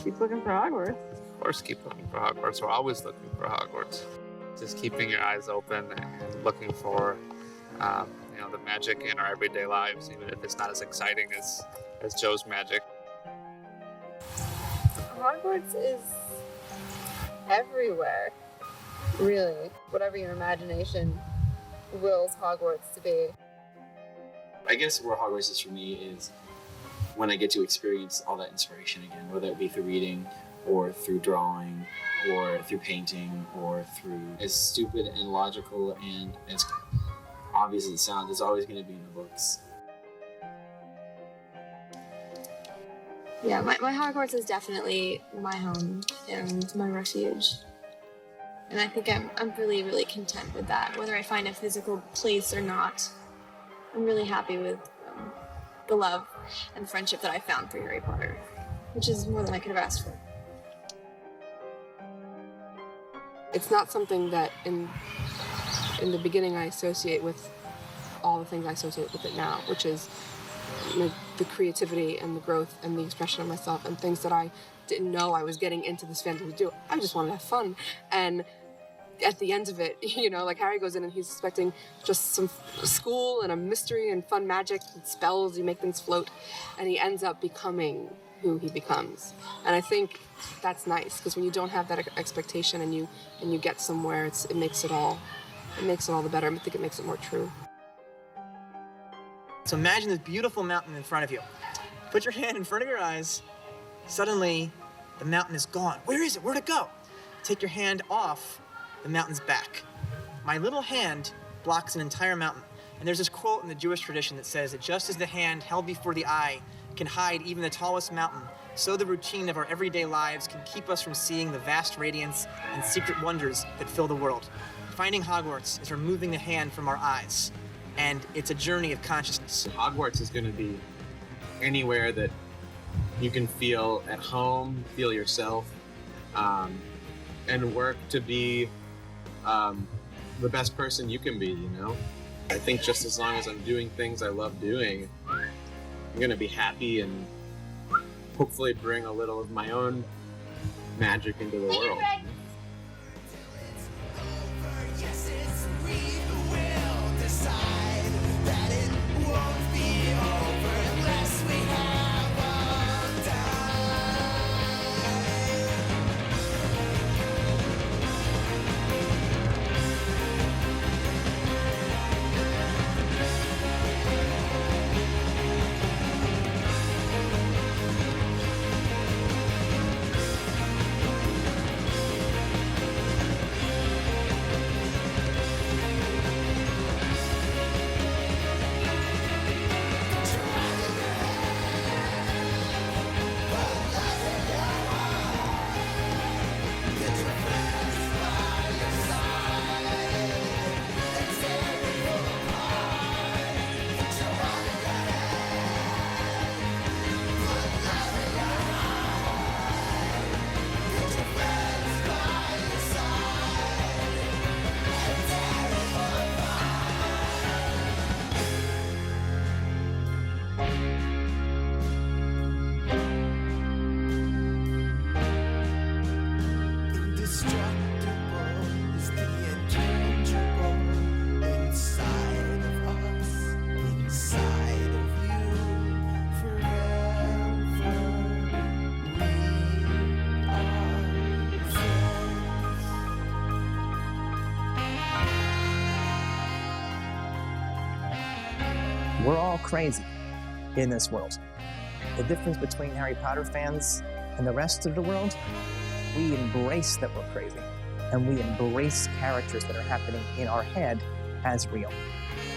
Keep looking for Hogwarts. Of course, keep looking for Hogwarts. We're always looking for Hogwarts. Just keeping your eyes open and looking for the magic in our everyday lives, even if it's not as exciting as Joe's magic. Hogwarts is everywhere, really. Whatever your imagination wills Hogwarts to be. I guess where Hogwarts is for me is when I get to experience all that inspiration again, whether it be through reading or through drawing or through painting or through, as stupid and logical and as obvious as it sounds, it's always going to be in the books. Yeah, my Hogwarts is definitely my home and my refuge. And I think I'm really, really content with that. Whether I find a physical place or not, I'm really happy with the love and friendship that I found through Harry Potter, which is more than I could have asked for. It's not something that in the beginning I associate with all the things I associate with it now, which is the creativity and the growth and the expression of myself and things that I didn't know I was getting into this fandom to do. I just wanted to have fun. And at the end of it, like Harry goes in and he's expecting just some school and a mystery and fun magic and spells, you make things float, and he ends up becoming who he becomes. And I think that's nice, because when you don't have that expectation and you get somewhere, it makes it all the better. I think it makes it more true. So imagine this beautiful mountain in front of you. Put your hand in front of your eyes. Suddenly, the mountain is gone. Where is it? Where'd it go? Take your hand off, the mountain's back. My little hand blocks an entire mountain. And there's this quote in the Jewish tradition that says that just as the hand held before the eye can hide even the tallest mountain, so the routine of our everyday lives can keep us from seeing the vast radiance and secret wonders that fill the world. Finding Hogwarts is removing the hand from our eyes. And it's a journey of consciousness. Hogwarts is going to be anywhere that you can feel at home, feel yourself, and work to be the best person you can be, I think just as long as I'm doing things I love doing, I'm going to be happy and hopefully bring a little of my own magic into the world. We're all crazy in this world. The difference between Harry Potter fans and the rest of the world, we embrace that we're crazy, and we embrace characters that are happening in our head as real.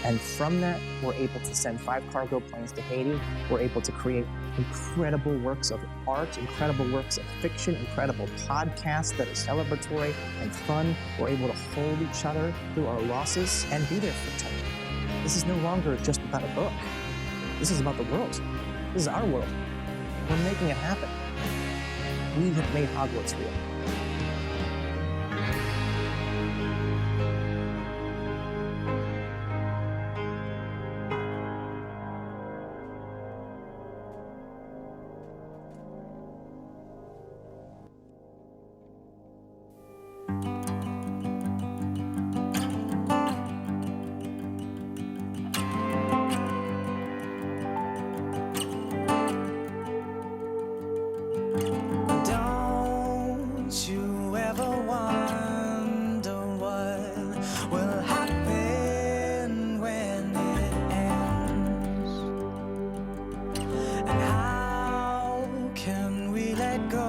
And from that, we're able to send 5 cargo planes to Haiti. We're able to create incredible works of art, incredible works of fiction, incredible podcasts that are celebratory and fun. We're able to hold each other through our losses and be there for each other. This is no longer just about a book. This is about the world. This is our world. We're making it happen. We have made Hogwarts real. Don't you ever wonder what will happen when it ends? And how can we let go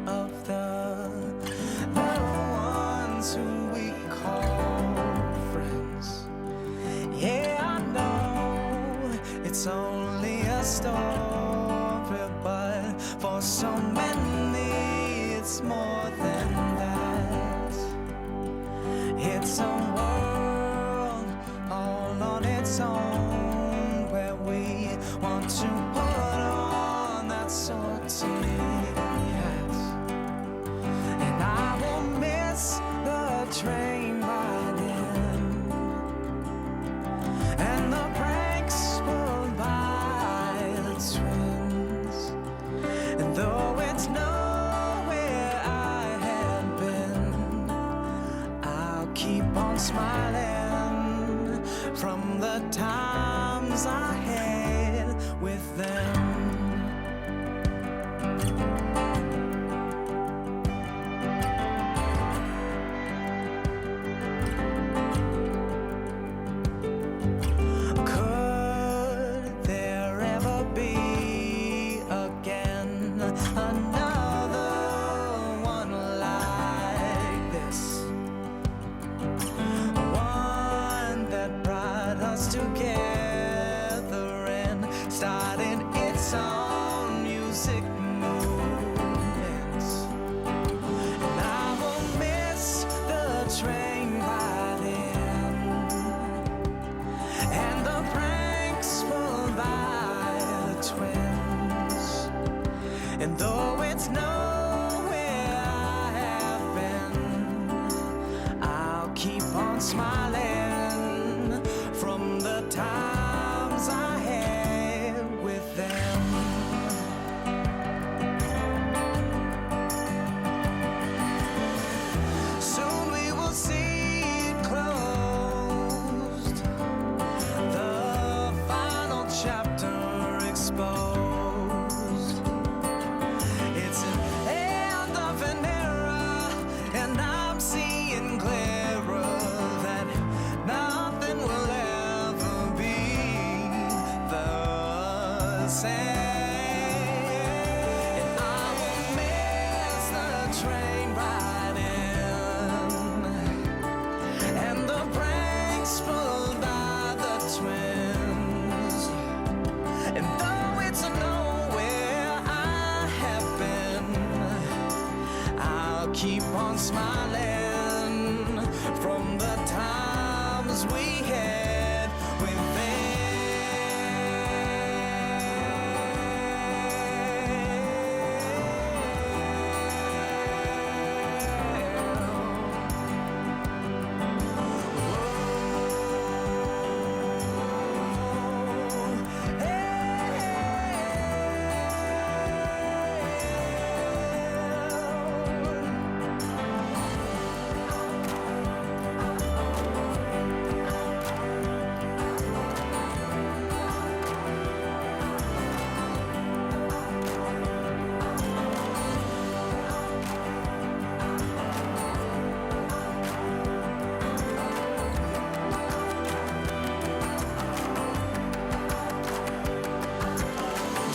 of the ones who we call friends? Yeah, I know it's only a story, but for so many it's more than that. It's a world all on its own where we want to put on that sortie hat. And I will miss the train ride in and the pranks pulled by the twins. And though it's nowhere I had been, I'll keep on smiling from the times I had with them. Could there ever be again another one like this? One that brought us together and started its own music movements. And I will miss the train ride in and the pranks pulled by the twins. And though it's nowhere I have been, I'll keep on smiling from the times I had with them. Soon we will see it closed, the final chapter exposed. It's an end of an era, and I'm seeing clearer that nothing will ever be the same. And I will miss the train ride in and the pranks pulled by the twins. And though it's nowhere I have been, I'll keep on smiling from the times we had with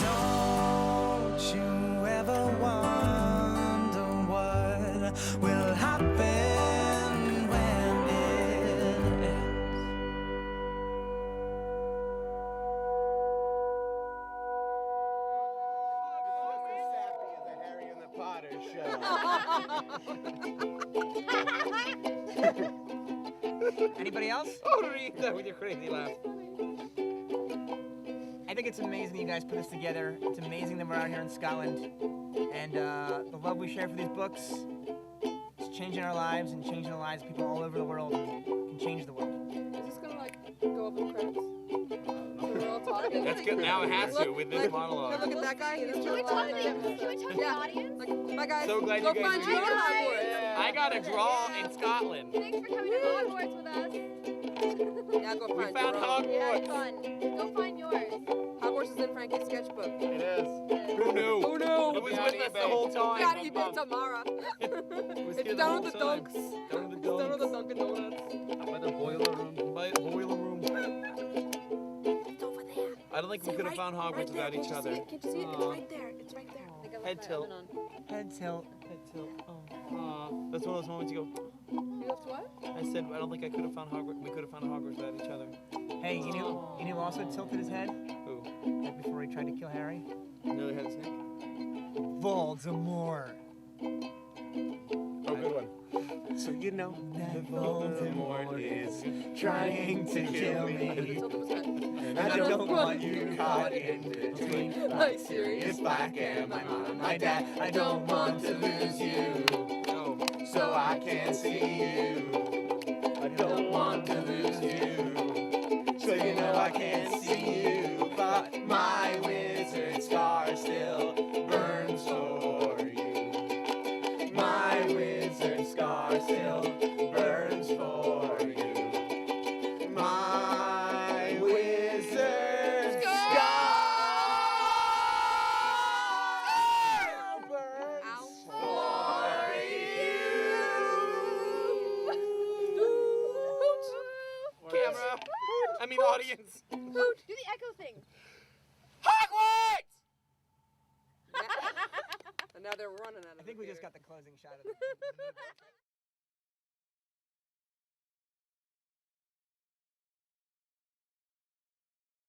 Don't you ever wonder what will happen when it ends? Anybody else? Oh, read that with your crazy laugh. I think it's amazing that you guys put this together. It's amazing that we're out here in Scotland. And the love we share for these books is changing our lives and changing the lives of people all over the world and can change the world. Is this gonna like go up with credits? We're all talking. That's good. Now it has to with this monologue. Look at that guy. He's Can we talk to the audience? Like, bye guys. So glad Go you guys find are your here. Hogwarts. I got a draw in Scotland. Thanks for coming to Hogwarts with us. Yeah, go We find found your own. Hogwarts. Yeah, it's fun. Go find yours. Hogwarts is in Frankie's sketchbook. It is. Who knew? Who knew? It was us the whole time. Gotta eat it tomorrow. It's down with the dunks. Down with the Down with the Dunkin' Donuts. By the boiler room. By the boiler room. It's over there. I don't think we could have found Hogwarts without each other. Can't you see it? It's right there. It's right there. Head tilt. Head tilt. Head tilt. Oh. That's one of those moments you go. You left what? I said I don't think I could have found Hogwarts. We could have found Hogwarts without each other. Hey, you know who also tilted his head? Who? Right before he tried to kill Harry? Nearly had a snake. Voldemort. Oh, good one. So you know that Voldemort is trying to kill me. And I don't want you caught in between, like Sirius Black and my mom and my dad. I don't want to lose you, so I can't see you. I don't want to lose you, so you know I can't see you. But my wizard scar still burns for you. My wizard scar still burns for you. My wizard scar burns for you. Camera. I mean audience. Hoot! Do the echo thing. Hogwarts! And now they're running out of I think we just got the closing shot of the movie.